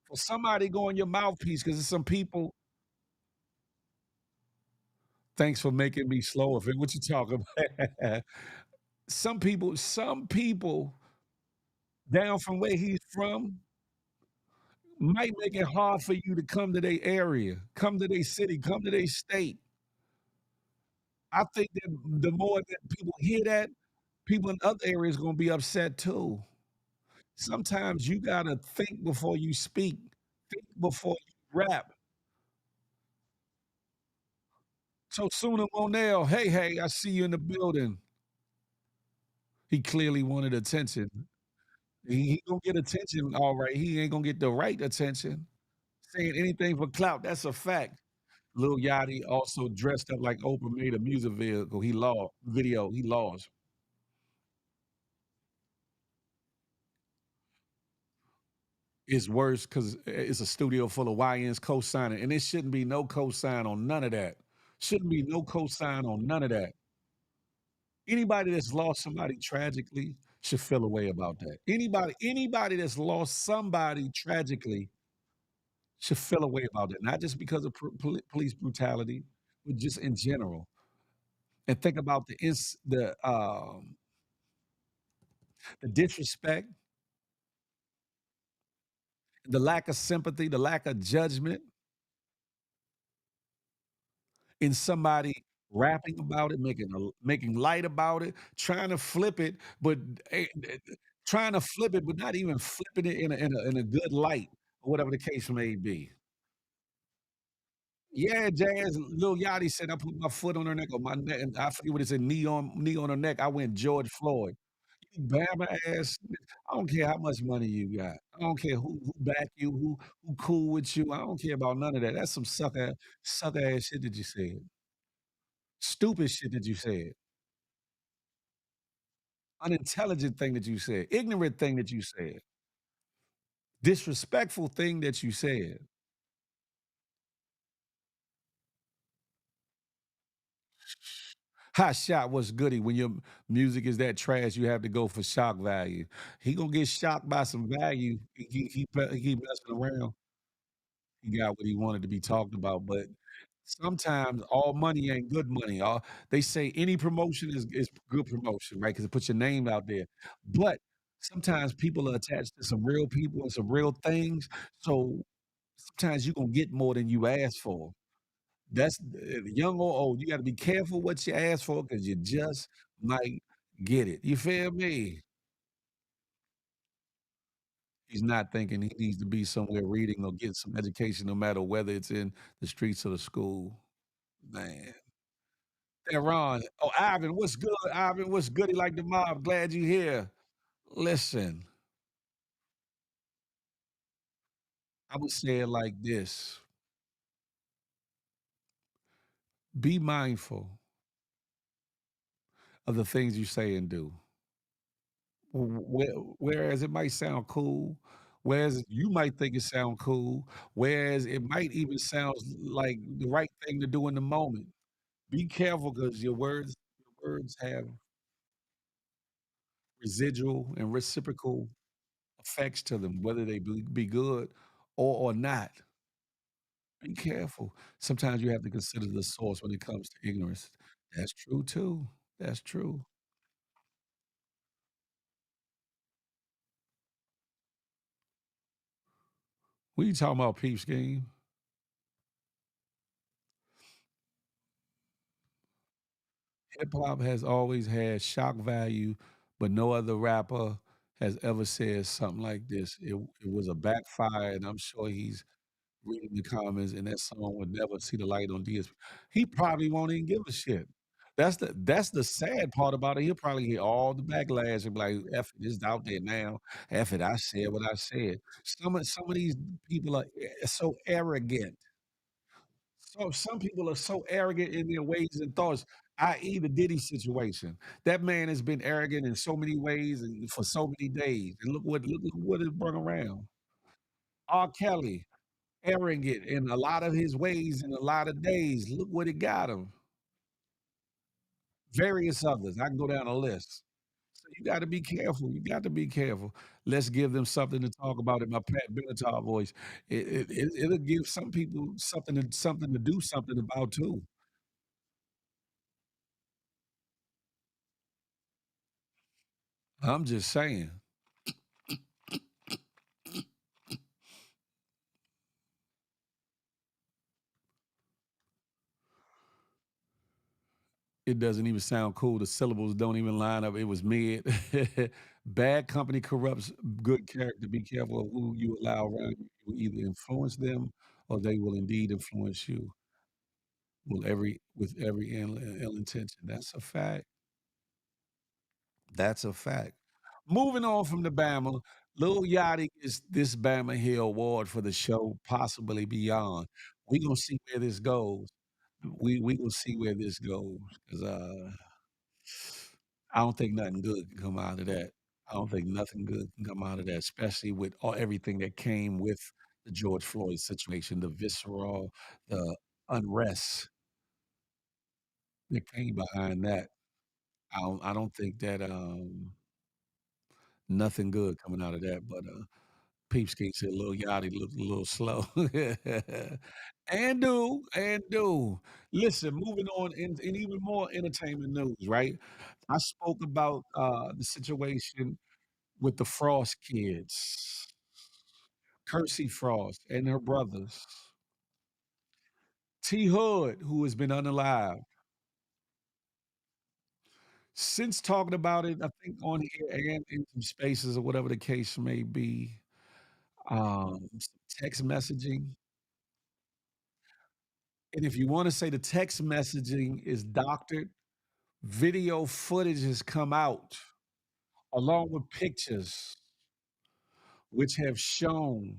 For somebody going your mouthpiece, because there's some people. Thanks for making me slow. If it what you talking about? Some people down from where he's from might make it hard for you to come to their area, come to their city, come to their state. I think that the more that people hear that, people in other areas gonna be upset too. Sometimes you gotta think before you speak, think before you rap. So Sooner Monell, hey, I see you in the building. He clearly wanted attention. He gonna get attention, all right. He ain't gonna get the right attention. Saying anything for clout, that's a fact. Lil Yachty also dressed up like Oprah made a music vehicle. He lost. It's worse because it's a studio full of YNs co-signing, and it shouldn't be no cosign on none of that. Shouldn't be no cosign on none of that. Anybody that's lost somebody tragically should feel a way about that. Anybody that's lost somebody tragically should feel a way about it, not just because of police brutality, but just in general. And think about the disrespect, the lack of sympathy, the lack of judgment in somebody rapping about it, making light about it, trying to flip it, but trying to flip it, but not even flipping it in a good light, or whatever the case may be. Yeah, Jazz, Lil Yachty said, "I put my foot on her neck or my neck," and I forget what it said, knee on her neck. I went George Floyd. You bama ass. I don't care how much money you got. I don't care who back you, who cool with you. I don't care about none of that. That's some sucker ass shit that you said. Stupid shit that you said. Unintelligent thing that you said. Ignorant thing that you said. Disrespectful thing that you said. Hot shot, what's goody? When your music is that trash, you have to go for shock value. He gonna get shocked by some value. He keep messing around. He got what he wanted to be talked about, but sometimes all money ain't good money. All they say any promotion is good promotion, right? Because it puts your name out there. But sometimes people are attached to some real people and some real things. So sometimes you gonna get more than you asked for. That's young or old. You got to be careful what you ask for because you just might get it. You feel me? He's not thinking he needs to be somewhere reading or getting some education, no matter whether it's in the streets or the school. Man. Hey, Ron. Oh, Ivan, what's good? Ivan, what's goody like the mob? Glad you here. Listen, I would say it like this. Be mindful of the things you say and do. Whereas it might sound cool, whereas you might think it sound cool, whereas it might even sound like the right thing to do in the moment. Be careful because your words have residual and reciprocal effects to them, whether they be good or not. Be careful. Sometimes you have to consider the source when it comes to ignorance. That's true too. That's true. What you talking about, peep scheme? Hip hop has always had shock value, but no other rapper has ever said something like this. It was a backfire, and I'm sure he's reading the comments, and that song would never see the light on DSP. He probably won't even give a shit. That's the sad part about it. He'll probably get all the backlash and be like, "F it, it's out there now. F it, I said what I said." Some of these people are so arrogant. So some people are so arrogant in their ways and thoughts, i.e. the Diddy situation. That man has been arrogant in so many ways and for so many days. And look what it brought around. R. Kelly, arrogant in a lot of his ways in a lot of days. Look what it got him. Various others. I can go down a list. So you got to be careful. You got to be careful. Let's give them something to talk about in my Pat Benatar voice. It'll give some people something to do something about too. I'm just saying. It doesn't even sound cool. The syllables don't even line up. It was mid. Bad company corrupts good character. Be careful of who you allow around you. You will either influence them or they will indeed influence you with every ill intention. That's a fact. That's a fact. Moving on from the Bama, Lil Yachty is this Bama Hill Award for the show, possibly beyond. We gonna see where this goes. We gonna see where this goes because I don't think nothing good can come out of that. I don't think nothing good can come out of that, especially with everything that came with the George Floyd situation, the visceral, the unrest that came behind that. I don't think that nothing good coming out of that. But Peepskate said Lil Yachty looked a little slow. And do. Listen, moving on in even more entertainment news, right? I spoke about the situation with the Frost kids, Kersey Frost and her brothers, T Hood, who has been unalived. Since talking about it, I think on here and in some spaces or whatever the case may be, some text messaging. And if you want to say the text messaging is doctored, video footage has come out along with pictures which have shown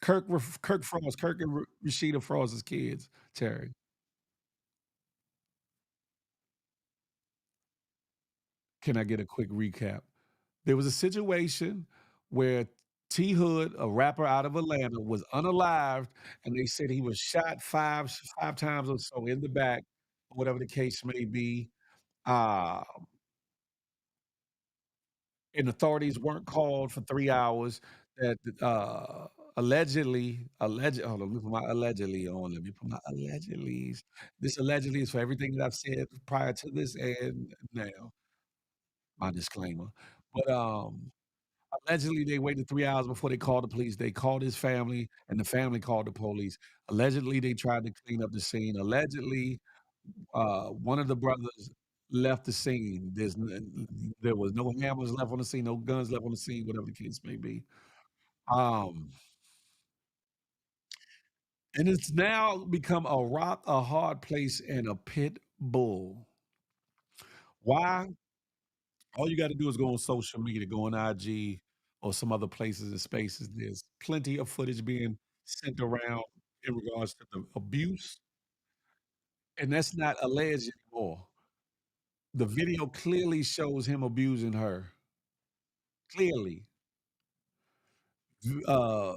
Kirk Frost, Kirk and Rashida Frost's kids, Terry. Can I get a quick recap? There was a situation where T Hood, a rapper out of Atlanta, was unalived, and they said he was shot five times or so in the back, or whatever the case may be. Uh, and authorities weren't called for 3 hours. That hold on, let me put my allegedly on. Let me put my allegedlys. This allegedly is for everything that I've said prior to this and now. My disclaimer. But allegedly, they waited 3 hours before they called the police. They called his family, and the family called the police. Allegedly, they tried to clean up the scene. Allegedly, one of the brothers left the scene. There was no hammers left on the scene, no guns left on the scene, whatever the case may be. Um, and it's now become a rock, a hard place, and a pit bull. Why? All you gotta do is go on social media, go on IG or some other places and spaces. There's plenty of footage being sent around in regards to the abuse, and that's not alleged anymore. The video clearly shows him abusing her. Clearly. Uh,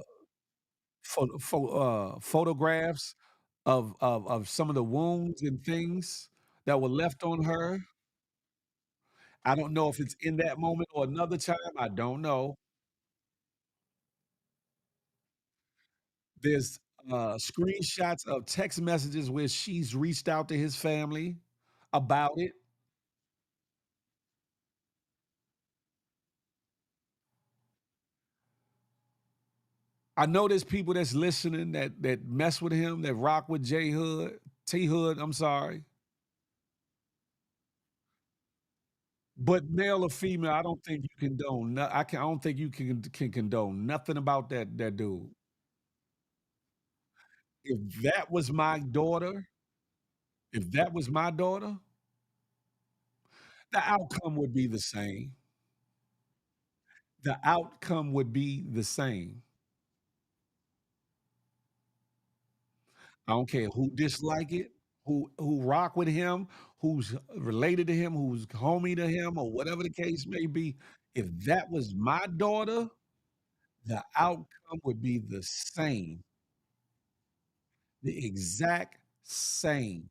photographs of some of the wounds and things that were left on her. I don't know if it's in that moment or another time, I don't know. There's, screenshots of text messages where she's reached out to his family about it. I know there's people that's listening that mess with him, that rock with J Hood, T Hood, I'm sorry. But male or female, I don't think you condone I don't think you can condone nothing about that dude. If that was my daughter if that was my daughter, the outcome would be the same. The outcome would be the same. I don't care who dislike it, who rock with him, who's related to him, who's homie to him, or whatever the case may be. If that was my daughter, the outcome would be the same, the exact same.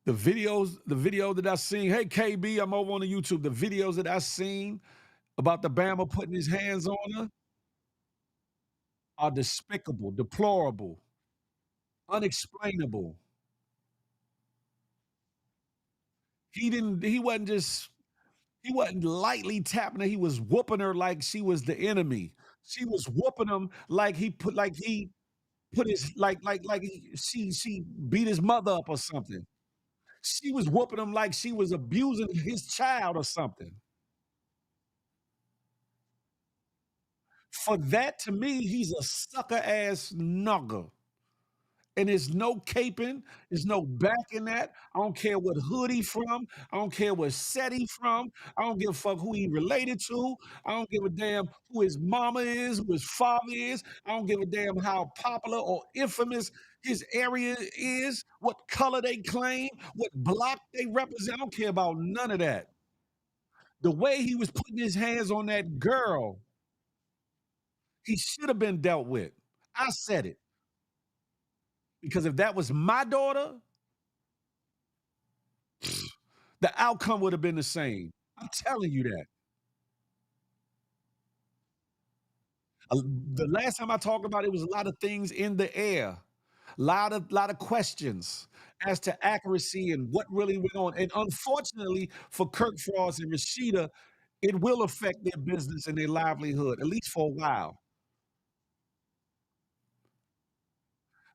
The video that I seen, hey KB, I'm over on the YouTube. The videos that I seen about the Bama putting his hands on her are despicable, deplorable, unexplainable. He wasn't lightly tapping her, he was whooping her like she was the enemy. She was whooping him like he put his she beat his mother up or something. She was whooping him like she was abusing his child or something. For that, to me, he's a sucker ass nugger. And there's no caping, there's no backing that. I don't care what hood he from. I don't care what set he from. I don't give a fuck who he related to. I don't give a damn who his mama is, who his father is. I don't give a damn how popular or infamous his area is, what color they claim, what block they represent. I don't care about none of that. The way he was putting his hands on that girl, he should have been dealt with. I said it. Because if that was my daughter, the outcome would have been the same. I'm telling you that. The last time I talked about it was a lot of things in the air, lot of questions as to accuracy and what really went on. And unfortunately for Kirk Frost and Rashida, it will affect their business and their livelihood, at least for a while.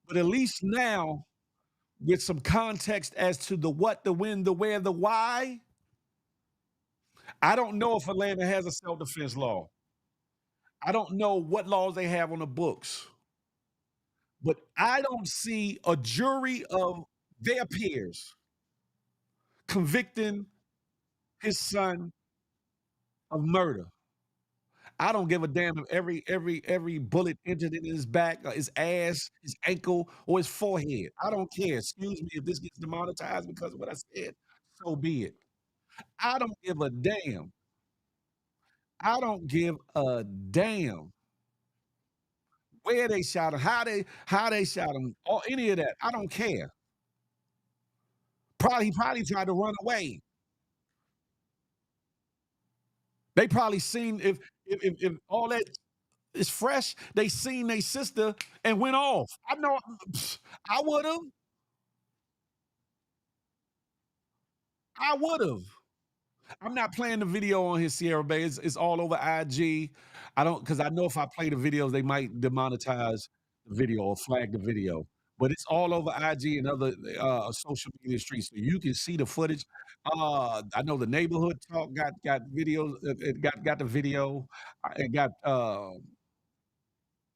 But at least now, with some context as to the what, the when, the where, the why, I don't know if Atlanta has a self-defense law. I don't know what laws they have on the books, but I don't see a jury of their peers convicting his son of murder. I don't give a damn if every bullet entered in his back, or his ass, his ankle, or his forehead. I don't care. Excuse me if this gets demonetized because of what I said. So be it. I don't give a damn. I don't give a damn where they shot him, how they shot him, or any of that. I don't care. He probably tried to run away. They probably seen if all that is fresh, they seen their sister and went off. I know I would have. I would have. I'm not playing the video on his Sierra Bay. It's all over IG. I don't because I know if I play the videos, they might demonetize the video or flag the video. But it's all over IG and other social media streets, so you can see the footage. I know the neighborhood talk got videos. It got the video. It got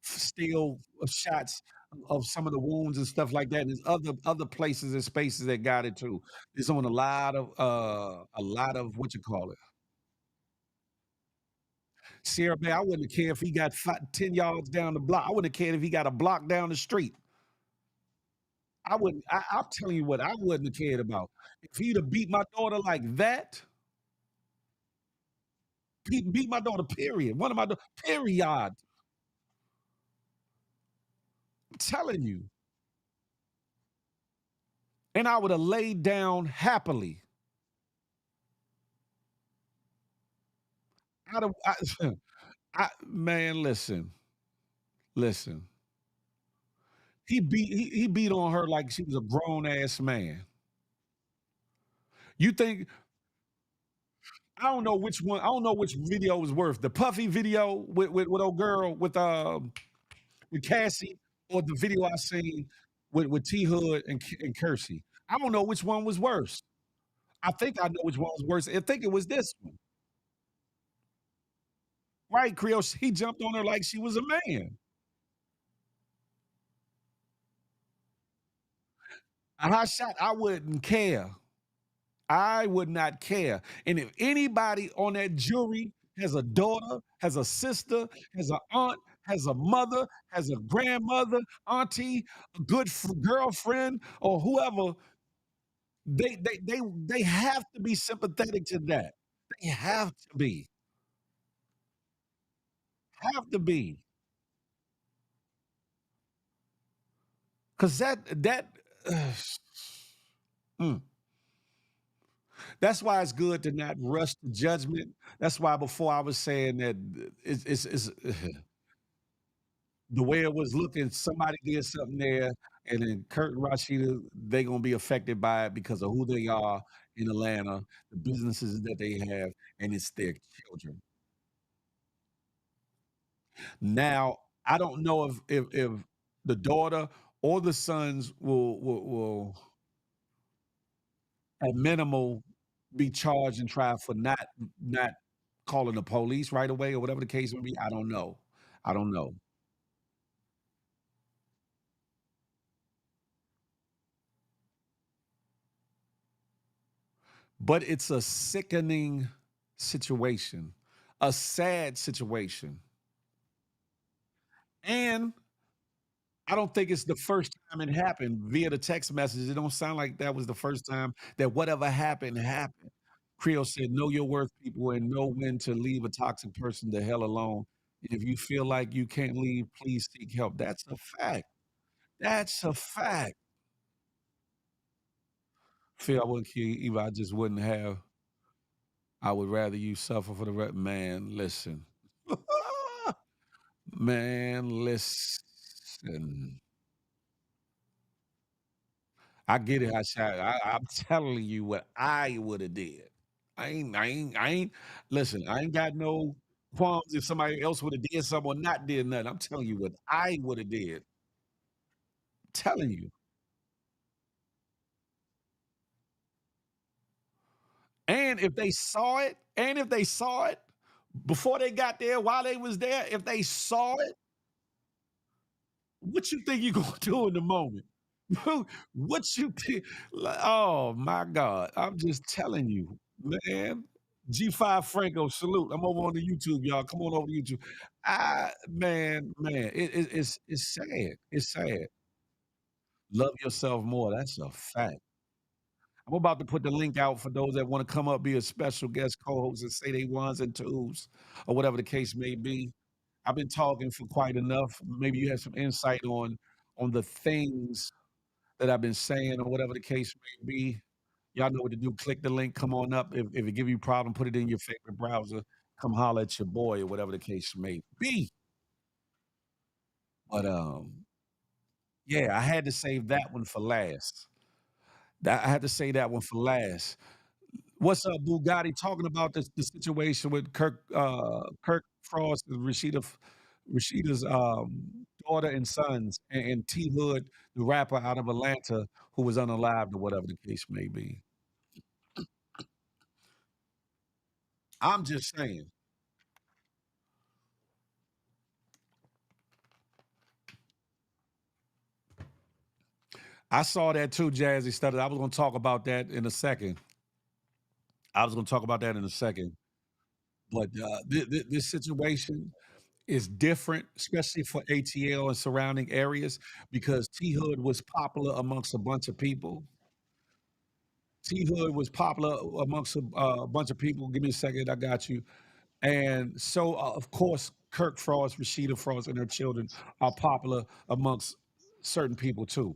still shots of some of the wounds and stuff like that. And there's other places and spaces that got it too. It's on a lot of what you call it. Sierra Bay, I wouldn't care if he got 10 yards down the block. I wouldn't care if he got a block down the street. I wouldn't. I'm telling you what I wouldn't have cared about. If he'd have beat my daughter like that, beat my daughter, period. One of my daughters, period. I'm telling you. And I would have laid down happily. I'd have, man, listen. He beat on her like she was a grown ass man. You think I don't know which one. I don't know which video was worse. The Puffy video with old girl with Cassie, or the video I seen with T Hood and Kersey. I don't know which one was worse. I think I know which one was worse. I think it was this one. Right, Creole. He jumped on her like she was a man. A hot shot, I wouldn't care. I would not care. And if anybody on that jury has a daughter, has a sister, has an aunt, has a mother, has a grandmother, auntie, a good girlfriend, or whoever, they have to be sympathetic to that. They have to be. Have to be. Cause that mm. That's why it's good to not rush to judgment. That's why before I was saying that it's the way it was looking, somebody did something there, and then Kurt and Rashida, they gonna be affected by it because of who they are in Atlanta, the businesses that they have, and it's their children. Now, I don't know if the daughter or the sons will at minimal be charged and tried for not calling the police right away or whatever the case may be. I don't know. I don't know. but it's a sickening situation, a sad situation. And I don't think it's the first time it happened via the text message. It don't sound like that was the first time that whatever happened happened. Creel said, "Know your worth, people, and know when to leave a toxic person the hell alone. And if you feel like you can't leave, please seek help." That's a fact. That's a fact. Phil, I wouldn't kill you either. I just wouldn't have. I would rather you suffer for the rest. Man, listen. Man, listen. I get it. I'm telling you what I would have did. I ain't. Listen, I ain't got no qualms if somebody else would have did something or not did nothing. I'm telling you what I would have did. Telling you. And if they saw it before they got there, while they was there, if they saw it, what you think you gonna do in the moment? What you think? Oh my God! I'm just telling you, man. G5 Franco, salute. I'm over on the YouTube, y'all. Come on over to YouTube. Man, it's sad. It's sad. Love yourself more. That's a fact. I'm about to put the link out for those that want to come up, be a special guest co-host, and say they ones and twos, or whatever the case may be. I've been talking for quite enough. Maybe you have some insight on the things that I've been saying, or whatever the case may be. Y'all know what to do. Click the link. Come on up. If it give you a problem, put it in your favorite browser. Come holler at your boy, or whatever the case may be. But yeah, I had to save that one for last. I had to say that one for last. What's up, Bugatti? Talking about the situation with Kirk Frost and Rashida's daughter and sons, and T Hood, the rapper out of Atlanta, who was unalived or whatever the case may be. I'm just saying. I saw that too, Jazzy Studded. I was going to talk about that in a second. I was going to talk about that in a second. But this situation is different, especially for ATL and surrounding areas, because T Hood was popular amongst a bunch of people. T Hood was popular amongst a bunch of people. Give me a second, I got you. And so, of course, Kirk Frost, Rashida Frost, and her children are popular amongst certain people too.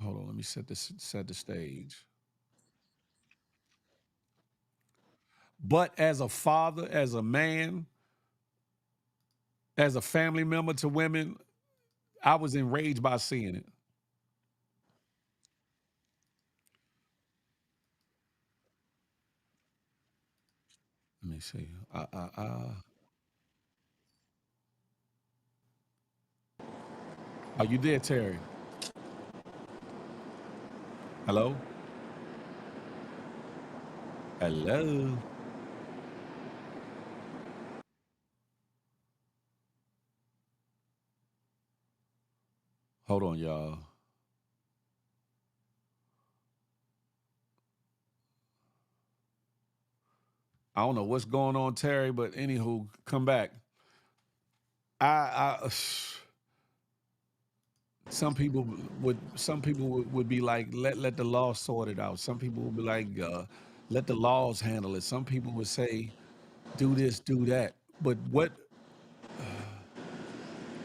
Hold on, let me set the stage. But as a father, as a man, as a family member to women, I was enraged by seeing it. Let me see. Are you there, Terry? Hello? Hello? Hold on, y'all. I don't know what's going on, Terry, but anywho, come back. I some people would be like, let the law sort it out. Some people would be like, let the laws handle it. Some people would say, do this, do that. But what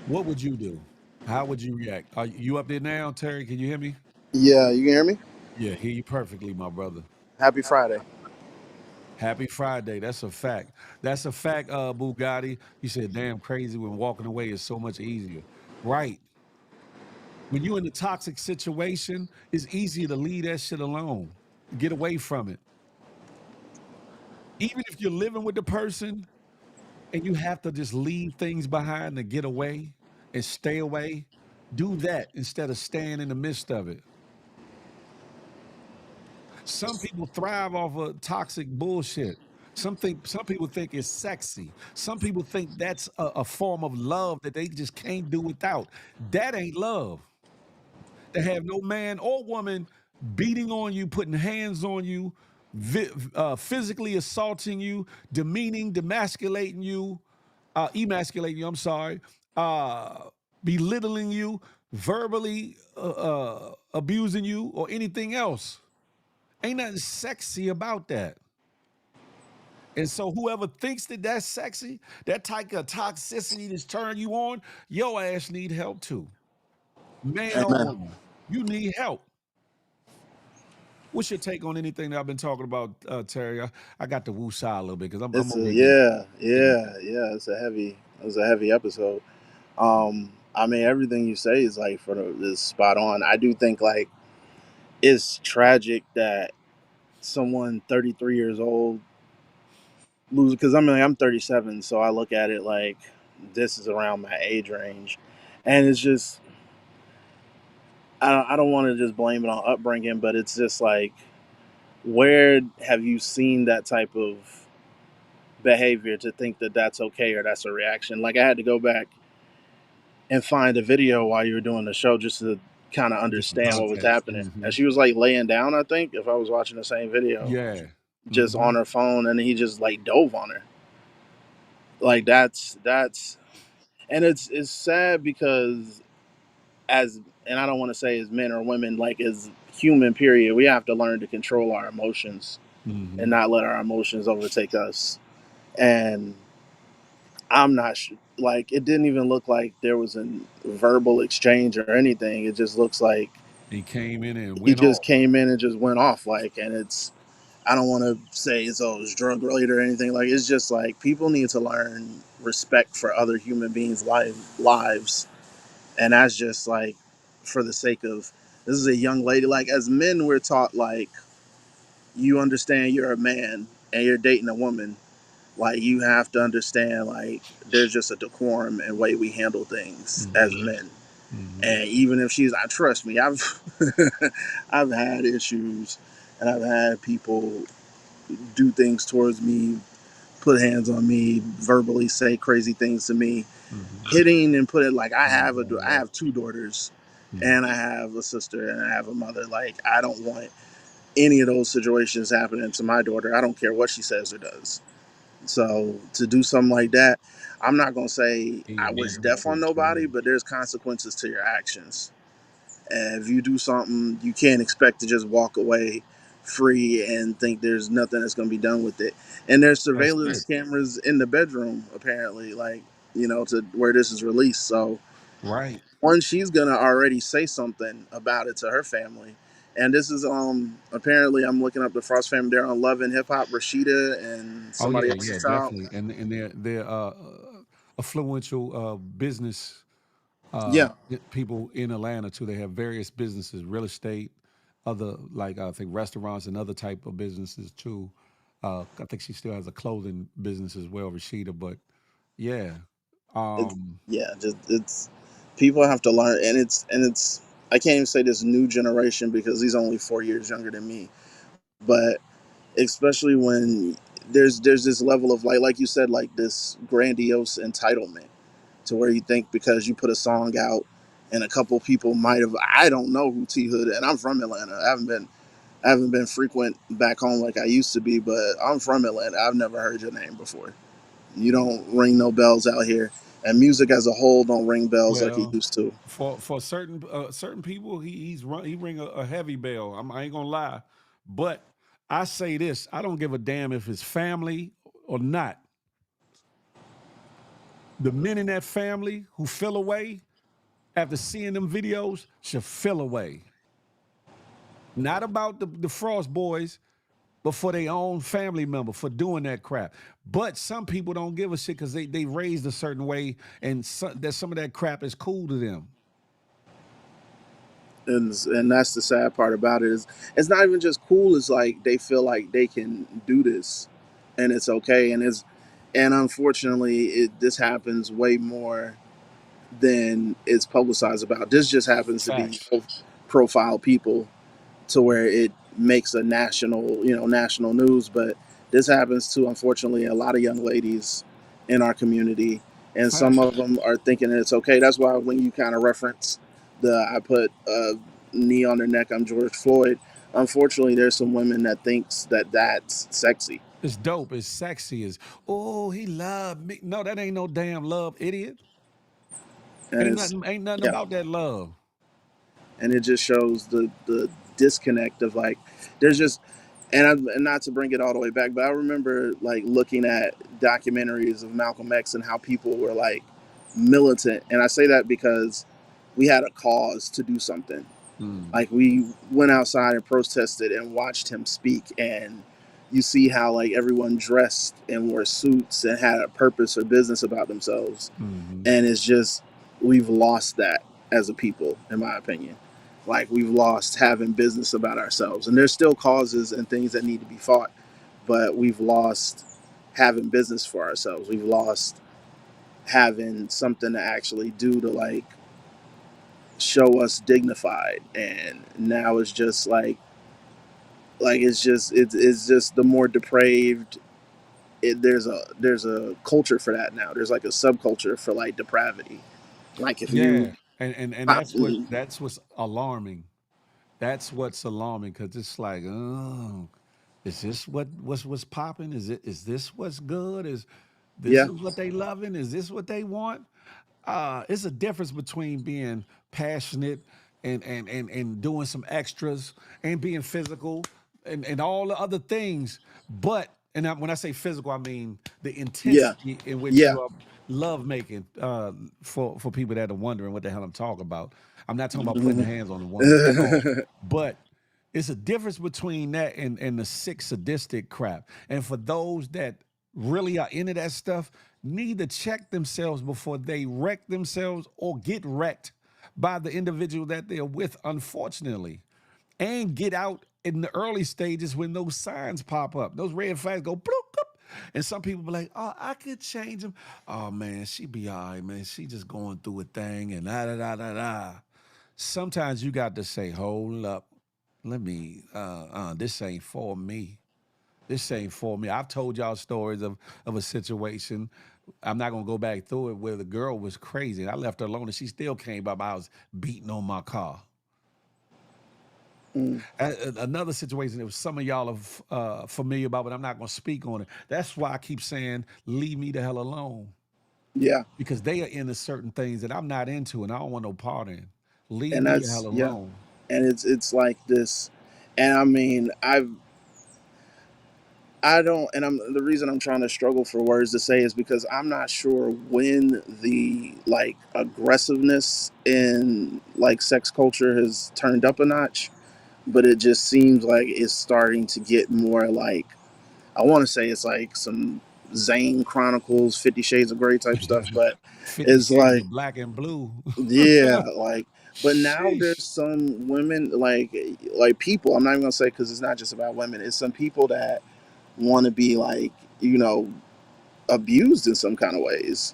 would you do? How would you react? Are you up there now, Terry? Can you hear me? Yeah, you can hear me? Yeah, hear you perfectly, my brother. Happy Friday. Happy Friday. That's a fact. That's a fact, Bugatti. You said, damn crazy when walking away is so much easier. Right. When you're in a toxic situation, it's easier to leave that shit alone. Get away from it. Even if you're living with the person and you have to just leave things behind to get away and stay away, do that instead of staying in the midst of it. Some people thrive off of toxic bullshit. Some people think it's sexy. Some people think that's a form of love that they just can't do without. That ain't love. To have no man or woman beating on you, putting hands on you, physically assaulting you, demeaning, demasculating you, emasculating you, I'm sorry, belittling you, verbally abusing you, or anything else. Ain't nothing sexy about that. And so whoever thinks that that's sexy, that type of toxicity that's turning you on, your ass need help too. Man or Amen. woman, you need help. What's your take on anything that I've been talking about, Terry? I got to woo a little bit because I'm It's over a here getting It's a heavy. It was a heavy episode. I mean, everything you say is like is spot on. I do think like it's tragic that someone 33 years old lose, because I mean I'm 37, so I look at it like this is around my age range, and it's just I don't want to just blame it on upbringing, but it's just like where have you seen that type of behavior to think that that's okay or that's a reaction? Like I had to go back and find a video while you were doing the show just to kind of get some understand what was context. happening. And she was like laying down, I think, if I was watching the same video, Yeah. just Hmm. on her phone, and he just like dove on her. Like that's and it's sad because as and I don't want to say as men or women, like as human period, we have to learn to control our emotions and Hmm. not let our emotions overtake us. And I'm not sure. Like it didn't even look like there was a verbal exchange or anything. It just looks like He came in and he went just off. came in and just went off. Like, and it's I don't want to say it's drug related or anything. Like it's just like people need to learn respect for other human beings' lives, and that's just like for the sake of this is a young lady. Like as men, we're taught like you understand you're a man and you're dating a woman, like you have to understand like there's just a decorum and way we handle things as Hmm. men. Hmm. And even if she's I trust me, I've I've had issues and I've had people do things towards me, put hands on me, verbally say crazy things to me, Hmm. hitting and put it like Oh I Lord. have two daughters Hmm. and I have a sister and I have a mother. Like I don't want any of those situations happening to my daughter. I don't care what she says or does. So to do something like that, I'm not gonna say I Amen wish to death on it. nobody, but there's consequences to your actions. And if you do something, you can't expect to just walk away free and think there's nothing that's gonna be done with it. And there's That's surveillance it. cameras in the bedroom, apparently, like, to where this is released. So Right. one, she's gonna already say something about it to her family. And this is apparently I'm looking up the Frost family. They're on Love and Hip Hop, Rashida and Oh somebody yeah, else's yeah, child. definitely. And they're affluential business Yeah, people in Atlanta too. They have various businesses, real estate, other like I think restaurants and other type of businesses too. I think she still has a clothing business as well, Rashida. But yeah, it's um, just it's people have to learn, and it's I can't even say this new generation because he's only 4 years younger than me, but especially when there's this level of like you said, like this grandiose entitlement to where you think because you put a song out and a couple people might have I don't know who T Hood, and I'm from Atlanta. I haven't been frequent back home like I used to be, but I'm from Atlanta. I've never heard your name before. You don't ring no bells out here, and music as a whole don't ring bells like it well, used to. for certain people, he ring a heavy bell. I ain't gonna lie, but I say this: I don't give a damn if it's family or not. The men in that family who feel away after seeing them videos should feel away. Not about the Frost Boys, but for their own family member for doing that crap. But some people don't give a shit because they raised a certain way, and that some of that crap is cool to them. And that's the sad part about it is it's not even just cool. It's like they feel like they can do this, and it's okay. And unfortunately, this happens way more than it's publicized about. This just happens to be Facts. profile people to where it makes a national news. But this happens to, unfortunately, a lot of young ladies in our community, and some of Facts. them are thinking it's okay. That's why when you kind of reference I put knee on their neck, I'm George Floyd. unfortunately, there's some women that thinks that that's sexy, It's dope. It's sexy. It's, oh, he loved me. No, that ain't no damn love, idiot. and Ain't it's nothing. Ain't nothing yeah, about that love. and it just shows the disconnect of like there's just and not to bring it all the way back, but I remember like looking at documentaries of Malcolm X and how people were like militant, and I say that because we had a cause to do something. Mm. Like we went outside and protested and watched him speak, and you see how like everyone dressed and wore suits and had a purpose or business about themselves, Hmm. and it's just we've lost that as a people, in my opinion. Like we've lost having business about ourselves, and there's still causes and things that need to be fought, but we've lost having business for ourselves. We've lost having something to actually do to like show us dignified, and now it's just like it's just the more depraved. There's a culture for that now. There's like a subculture for like depravity. Like if you Yeah, and pop, that's what's alarming. That's what's alarming because it's like, oh, is this what's popping? Is this what's good? Is this yeah, is what they loving? Is this what they want? It's a difference between being passionate and doing some extras and being physical and all the other things. But when I say physical, I mean the yeah, intensity in which yeah, you are love making. For people that are wondering what the hell I'm talking about, I'm not talking about putting mhm. hands on a woman at all. But it's a difference between that and the sick sadistic crap. And for those that really are into that stuff, need to check themselves before they wreck themselves or get wrecked by the individual that they're with, unfortunately. And get out in the early stages when those signs pop up. Those red flags go bloop, bloop. And some people be like, oh, I could change them. Oh man, she be all right, man. She just going through a thing and da da da da da. Sometimes you got to say, hold up. Let me this ain't for me. This ain't for me. I've told y'all stories of a situation. I'm not gonna go back through it where the girl was crazy. I left her alone and she still came by my house beating on my car. Mm, Another situation that some of y'all are familiar about, but I'm not gonna speak on it. That's why I keep saying, leave me the hell alone. yeah, Because they are into certain things that I'm not into and I don't want no part in. Leave and me the hell that's yeah, alone. and it's like this, and I mean I don't, and I'm the reason I'm trying to struggle for words to say is because I'm not sure when the like aggressiveness in like sex culture has turned up a notch, but it just seems like it's starting to get more like I want to say it's like some Zane Chronicles, 50 Shades of Grey type stuff, but 50 it's Shades like of Black and Blue. yeah, like but now there's Sheesh. some women like people. I'm not even gonna say because it's not just about women. It's some people that want to be like abused in some kind of ways.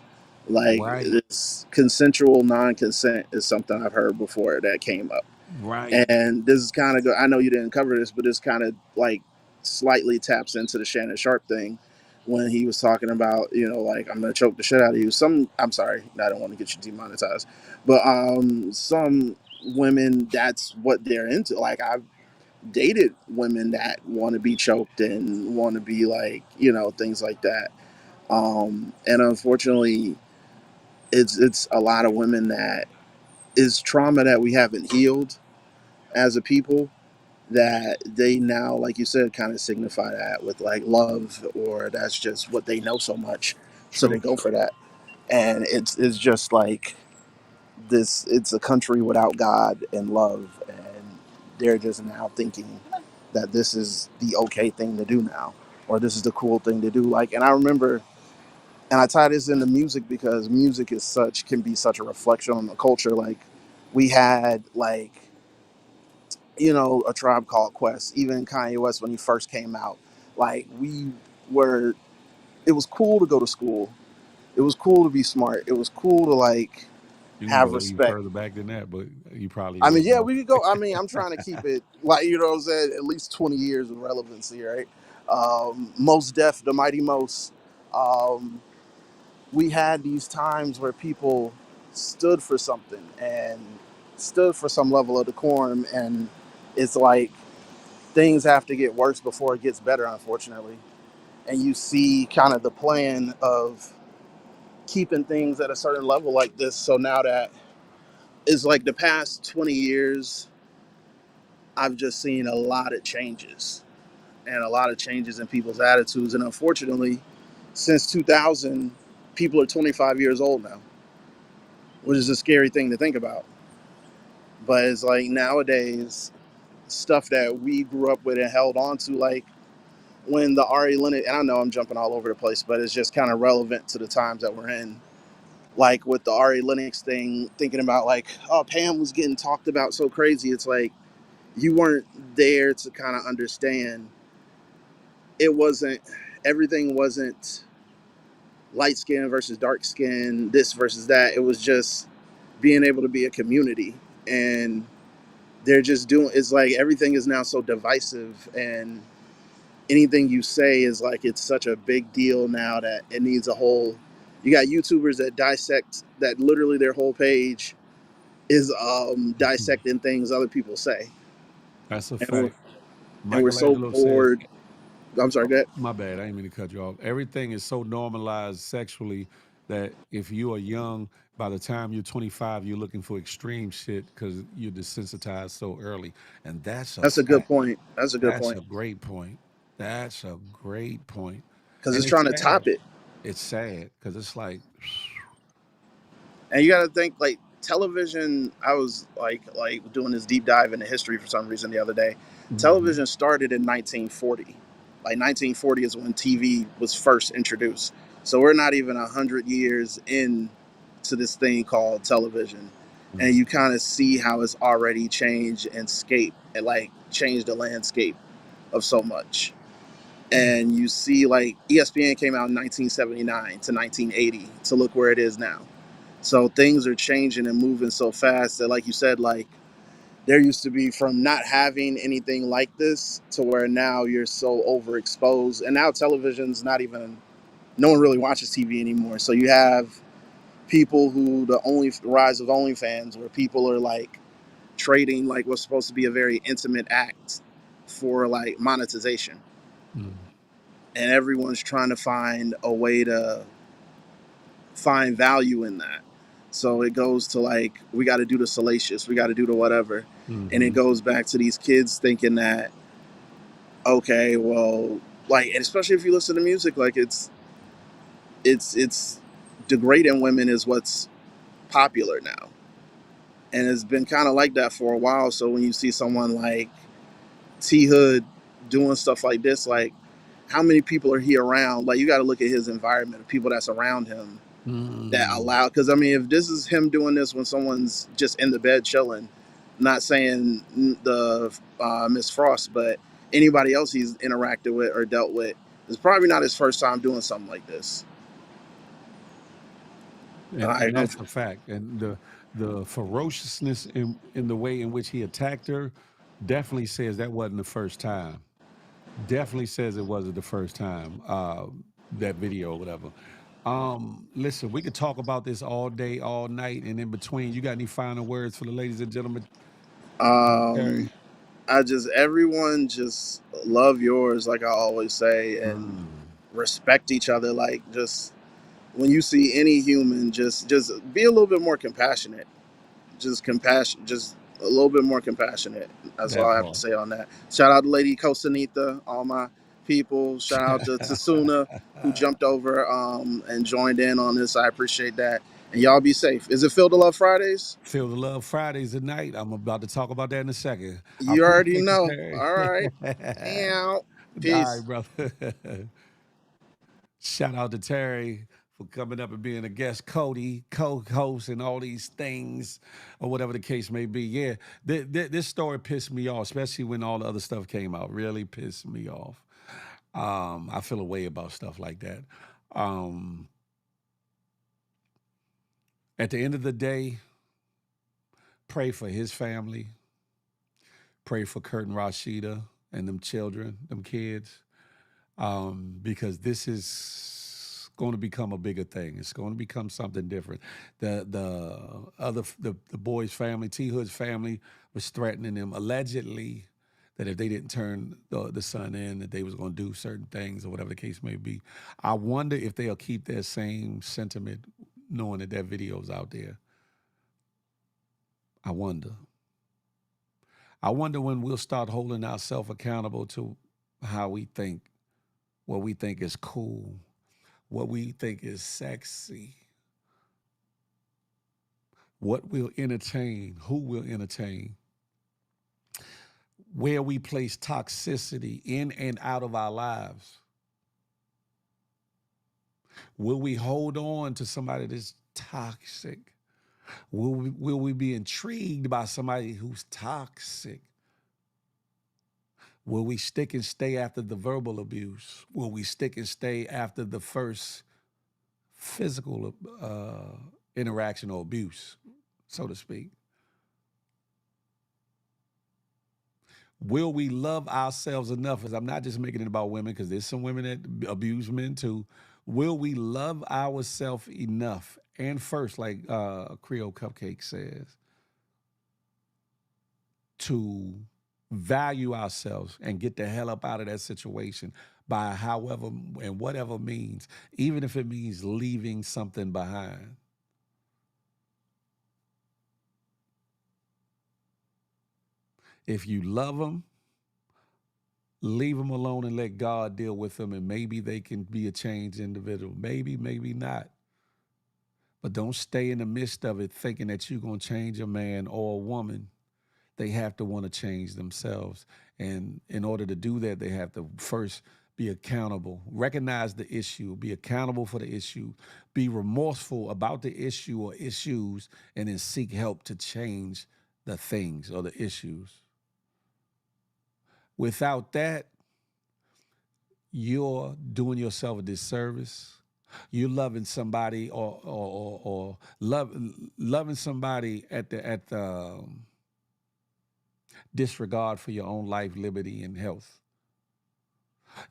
Like Right, this consensual non-consent is something I've heard before that came up, right. and this is kind of good. I know you didn't cover this, but this kind of like slightly taps into the Shannon Sharp thing when he was talking about like I'm gonna choke the shit out of you. I'm sorry, I don't want to get you demonetized, but some women that's what they're into. Like I've dated women that want to be choked and want to be like things like that, and unfortunately it's a lot of women that is trauma that we haven't healed as a people, that they now, like you said, kind of signify that with like love, or that's just what they know so much, so they True. go for that. And it's just like this, it's a country without God and love, and they're just now thinking that this is the okay thing to do now, or this is the cool thing to do. Like, and I remember, and I tie this into music because music is such can be such a reflection on the culture. Like we had like a Tribe Called Quest, even Kanye West when he first came out. Like we were, it was cool to go to school. It was cool to be smart. It was cool to like You can have go even respect. further back than that, but you probably I mean, don't yeah, know. we could go. I mean, I'm trying to keep it like what I'm saying, at least 20 years of relevancy, right? Most Def, the Mighty Most. Um, we had these times where people stood for something and stood for some level of decorum, and it's like things have to get worse before it gets better, unfortunately. And you see kind of the plan of keeping things at a certain level like this. So now that it's like the past 20 years, I've just seen a lot of changes and a lot of changes in people's attitudes. And unfortunately, since 2000, people are 25 years old now, which is a scary thing to think about. But it's like nowadays, stuff that we grew up with and held on to, like when the Ari Lennox, and I know I'm jumping all over the place, but it's just kind of relevant to the times that we're in. Like with the Ari Lennox thing, thinking about like, oh, Pam was getting talked about so crazy. It's like you weren't there to kind of understand. It wasn't, everything wasn't light skin versus dark skin, this versus that. It was just being able to be a community. And they're just doing, it's like everything is now so divisive, and anything you say is like it's such a big deal now that it needs a whole, you got YouTubers that dissect, that literally their whole page is dissecting things other people say. That's a And we're, fact. and we're so Michelangelo says, bored. I'm sorry, oh, go ahead. my bad, I didn't mean to cut you off. Everything is so normalized sexually that if you are young, by the time you're 25, you're looking for extreme shit because you're desensitized so early. And that's a That's a good fact. point. That's a good That's point. a great point. That's a great point. Because And it's it's trying to sad. top it. It's sad because it's like, And you got to think like television. I was like doing this deep dive into history for some reason the other day. mhm, Television started in 1940. Like 1940 is when TV was first introduced. So we're not even 100 years in to this thing called television, and mhm, you kind of see how it's already changed and scape and like changed the landscape of so much. And you see like ESPN came out in 1979 to 1980 to look where it is now. So things are changing and moving so fast that, like you said, like there used to be from not having anything like this to where now you're so overexposed. And now television's not even, no one really watches TV anymore. So you have people who, the only rise of OnlyFans, where people are like trading like what's supposed to be a very intimate act for like monetization. mhm, And everyone's trying to find a way to find value in that. So it goes to like, we got to do the salacious, we got to do the whatever. And it mhm, goes back to these kids thinking that, okay, well, like, and especially if you listen to music, like it's degrading women is what's popular now. And it's been kind of like that for a while. So when you see someone like T Hood doing stuff like this, like how many people are he around? Like you got to look at his environment, people that's around him that mhm. allow, because I mean if this is him doing this when someone's just in the bed chilling, not saying the Miss Frost, but anybody else he's interacted with or dealt with, it's probably not his first time doing something like this. And that's a fact. And the ferociousness in the way in which he attacked her definitely says that wasn't the first time. Definitely says it wasn't the first time. That video or whatever. Listen, we could talk about this all day, all night, and in between. You got any final words for the ladies and gentlemen? um Terry. I just, everyone just love yours, like I always say, and Mm. respect each other. Like just when you see any human, just be a little bit more compassionate. Just compassion, just a little bit more compassionate. That's all That I have to part. say on that. Shout out to Lady Costanita, all my people. Shout out to Tasuna who jumped over and joined in on this. I appreciate that. And y'all be safe. Is it Feel the Love Fridays? Feel the Love Fridays tonight. I'm about to talk about that in a second. I You already appreciate you, know. Terry. All right. Meow. All right, Peace. brother. Shout out to Terry for coming up and being a guest, Cody, co-host, and all these things, or whatever the case may be. Yeah, this story pissed me off, especially when all the other stuff came out. Really pissed me off. I feel a way about stuff like that. Um, at the end of the day, pray for his family. Pray for Kurt and Rashida and them children, them kids. Because this is going to become a bigger thing. It's going to become something different. The boy's family, T Hood's family, was threatening him allegedly that if they didn't turn the son in, that they was going to do certain things or whatever the case may be. I wonder if they'll keep that same sentiment knowing that that video's out there. I wonder. I wonder when we'll start holding ourselves accountable to how we think, what we think is cool, what we think is sexy, what we'll entertain, who will entertain, where we place toxicity in and out of our lives. Will we hold on to somebody that's toxic? Will we be intrigued by somebody who's toxic? Will we stick and stay after the verbal abuse? Will we stick and stay after the first physical interaction or abuse, so to speak? Will we love ourselves enough? Because I'm not just making it about women, because there's some women that abuse men too. Will we love ourselves enough? And first, like Creole Cupcake says, to value ourselves and get the hell up out of that situation by however and whatever means, even if it means leaving something behind. If you love them, leave them alone and let God deal with them, and maybe they can be a changed individual. Maybe, maybe not. But don't stay in the midst of it thinking that you're going to change a man or a woman. They have to want to change themselves. And in order to do that, they have to first be accountable, recognize the issue, be accountable for the issue, be remorseful about the issue or issues, and then seek help to change the things or the issues. Without that, you're doing yourself a disservice. You're loving somebody or loving somebody at the disregard for your own life, liberty, and health.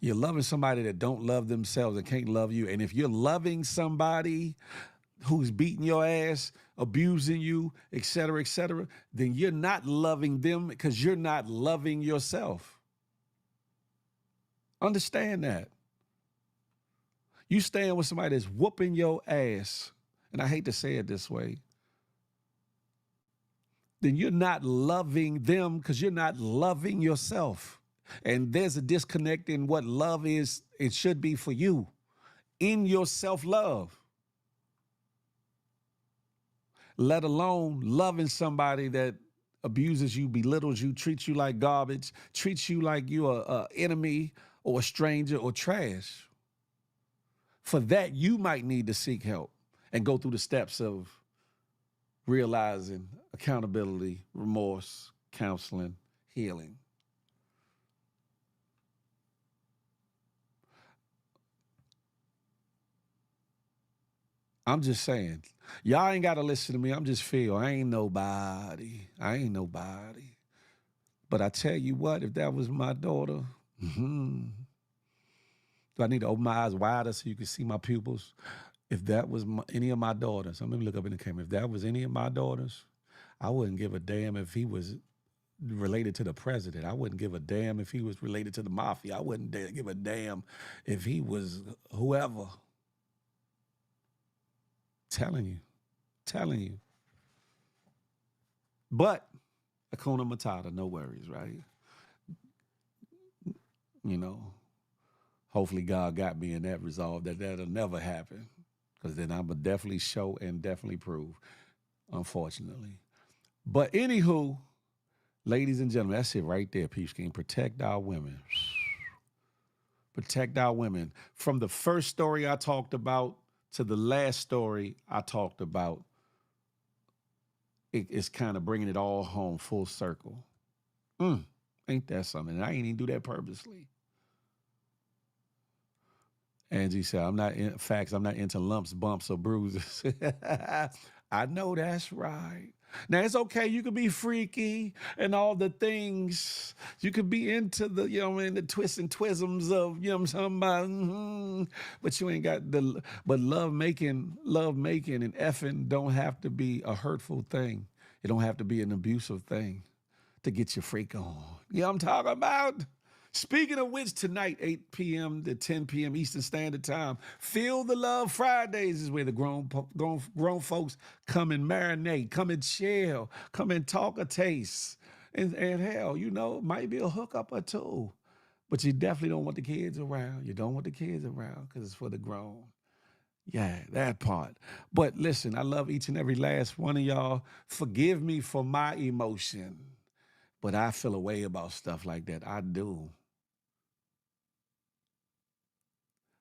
You're loving somebody that don't love themselves and can't love you. And if you're loving somebody who's beating your ass, abusing you, et cetera, then you're not loving them because you're not loving yourself. Understand that. You stand with somebody that's whooping your ass, and I hate to say it this way, then you're not loving them because you're not loving yourself. And there's a disconnect in what love is, it should be for you, in your self-love. Let alone loving somebody that abuses you, belittles you, treats you like garbage, treats you like you're an enemy or a stranger or trash. For that, you might need to seek help and go through the steps of realizing accountability, remorse, counseling, healing. I'm just saying, y'all ain't got to listen to me. I'm just Phil. I ain't nobody. But I tell you what, if that was my daughter, do I need to open my eyes wider so you can see my pupils? If that was any of my daughters, let me look up in the camera. If that was any of my daughters, I wouldn't give a damn if he was related to the president. I wouldn't give a damn if he was related to the mafia. I wouldn't give a damn if he was whoever. Telling you. But Hakuna Matata, no worries, right? You know, hopefully God got me in that resolve that that'll never happen, because then I'm going to definitely show and definitely prove, unfortunately. But anywho, ladies and gentlemen, that's it right there, Peeps King. Protect our women. Protect our women. From the first story I talked about to the last story I talked about, it's kind of bringing it all home full circle. Ain't that something? And I ain't even do that purposely. Angie said, I'm not into lumps, bumps, or bruises. I know that's right. Now, it's okay. You could be freaky and all the things. You could be into the, the twists and twisms of, what I'm talking about. But you ain't got but love making and effing don't have to be a hurtful thing. It don't have to be an abusive thing to get your freak on. You know what I'm talking about? Speaking of which, tonight, 8 p.m. to 10 p.m. Eastern Standard Time, Feel the Love Fridays is where the grown folks come and marinate, come and chill, come and talk a taste. And hell, you know, might be a hookup or two. But you definitely don't want the kids around. You don't want the kids around because it's for the grown. Yeah, that part. But listen, I love each and every last one of y'all. Forgive me for my emotion, but I feel a way about stuff like that. I do.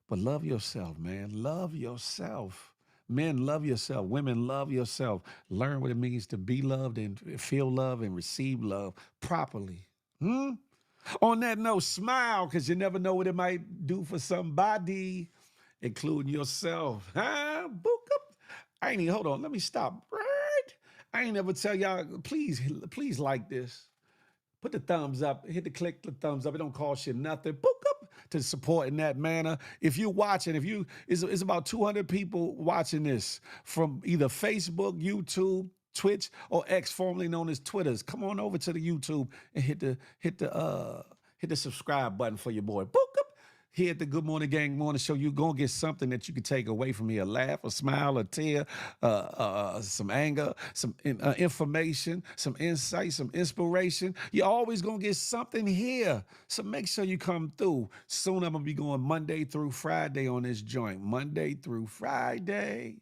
But love yourself, man. Love yourself. Men, love yourself. Women, love yourself. Learn what it means to be loved and feel love and receive love properly. Hmm? On that note, smile because you never know what it might do for somebody, including yourself. Huh? Book up. I ain't even, hold on, let me stop. Right? I ain't never tell y'all, please like this. Put the thumbs up, hit the thumbs up. It don't cost you nothing. Book up to support in that manner. If you're watching, it's about 200 people watching this from either Facebook, YouTube, Twitch, or X, formerly known as Twitters. Come on over to the YouTube and hit the subscribe button for your boy. Book up. Here at the Good Morning Gang Morning Show, you're going to get something that you can take away from here. A laugh, a smile, a tear, some anger, some information, some insight, some inspiration. You're always going to get something here. So make sure you come through. Soon I'm going to be going Monday through Friday on this joint. Monday through Friday.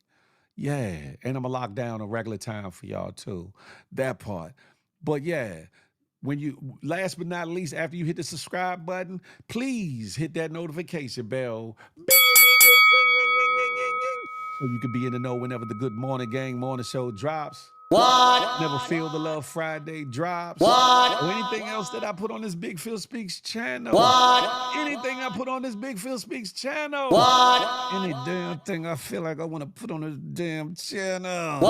Yeah, and I'm going to lock down a regular time for y'all too. That part. But yeah, when you, last but not least, after you hit the subscribe button, please hit that notification bell. Bing, bing, bing, bing, bing, bing, bing, bing, bing. So you can be in the know whenever the Good Morning Gang Morning Show drops. Never Feel the Love Friday drops. Or anything else that I put on this Big Phil Speaks channel. Anything I put on this Big Phil Speaks channel. Any damn thing I feel like I want to put on this damn channel.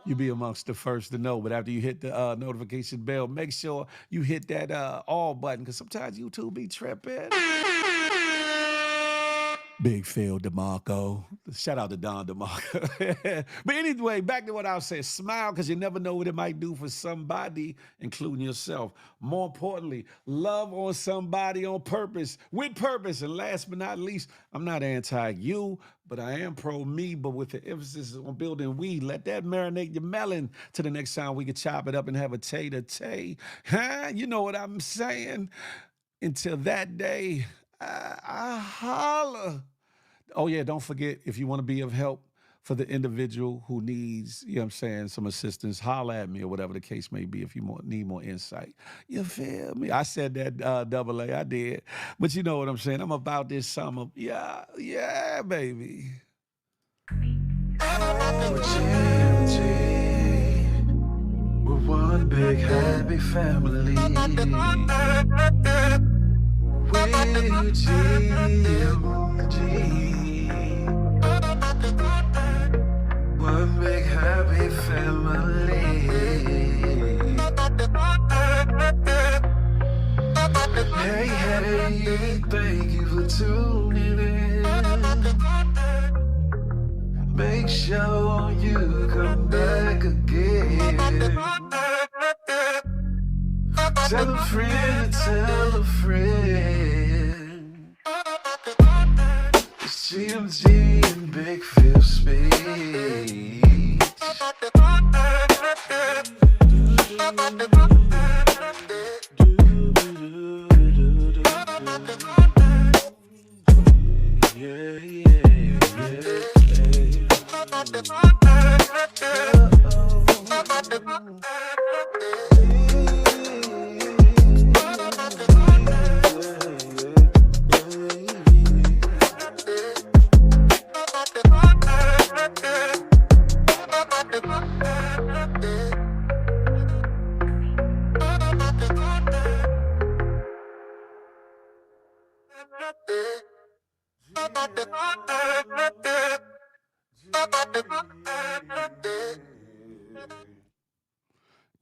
You'll be amongst the first to know. But after you hit the notification bell, make sure you hit that all button, because sometimes YouTube be tripping. Big Phil DeMarco. Shout out to Don DeMarco. But anyway, back to what I was saying. Smile because you never know what it might do for somebody, including yourself. More importantly, love on somebody on purpose, with purpose. And last but not least, I'm not anti-you, but I am pro-me, but with the emphasis on building we. Let that marinate your melon to the next time we can chop it up and have a tay-to-tay. Huh? You know what I'm saying? Until that day, I holla. Oh, yeah, don't forget, if you want to be of help for the individual who needs, you know what I'm saying, some assistance, holla at me or whatever the case may be if you need more insight. You feel me? I said that double A, I did. But you know what I'm saying? I'm about this summer. Yeah, baby. We're one big happy family. With G. One big happy family. Hey, thank you for tuning in. Make sure you come back again. Tell a friend, tell a friend. It's GMG and Big Phil Speech.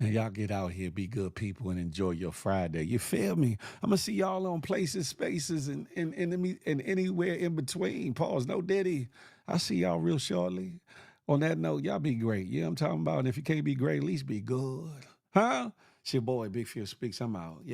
Now y'all get out here, be good people, and enjoy your Friday. You feel me? I'm gonna see y'all on places, spaces, and anywhere in between. Pause. No Diddy. I'll see y'all real shortly. On that note, y'all be great. Yeah, I'm talking about. And if you can't be great, at least be good. Huh? It's your boy, Big Phil Speaks. I'm out. Yeah.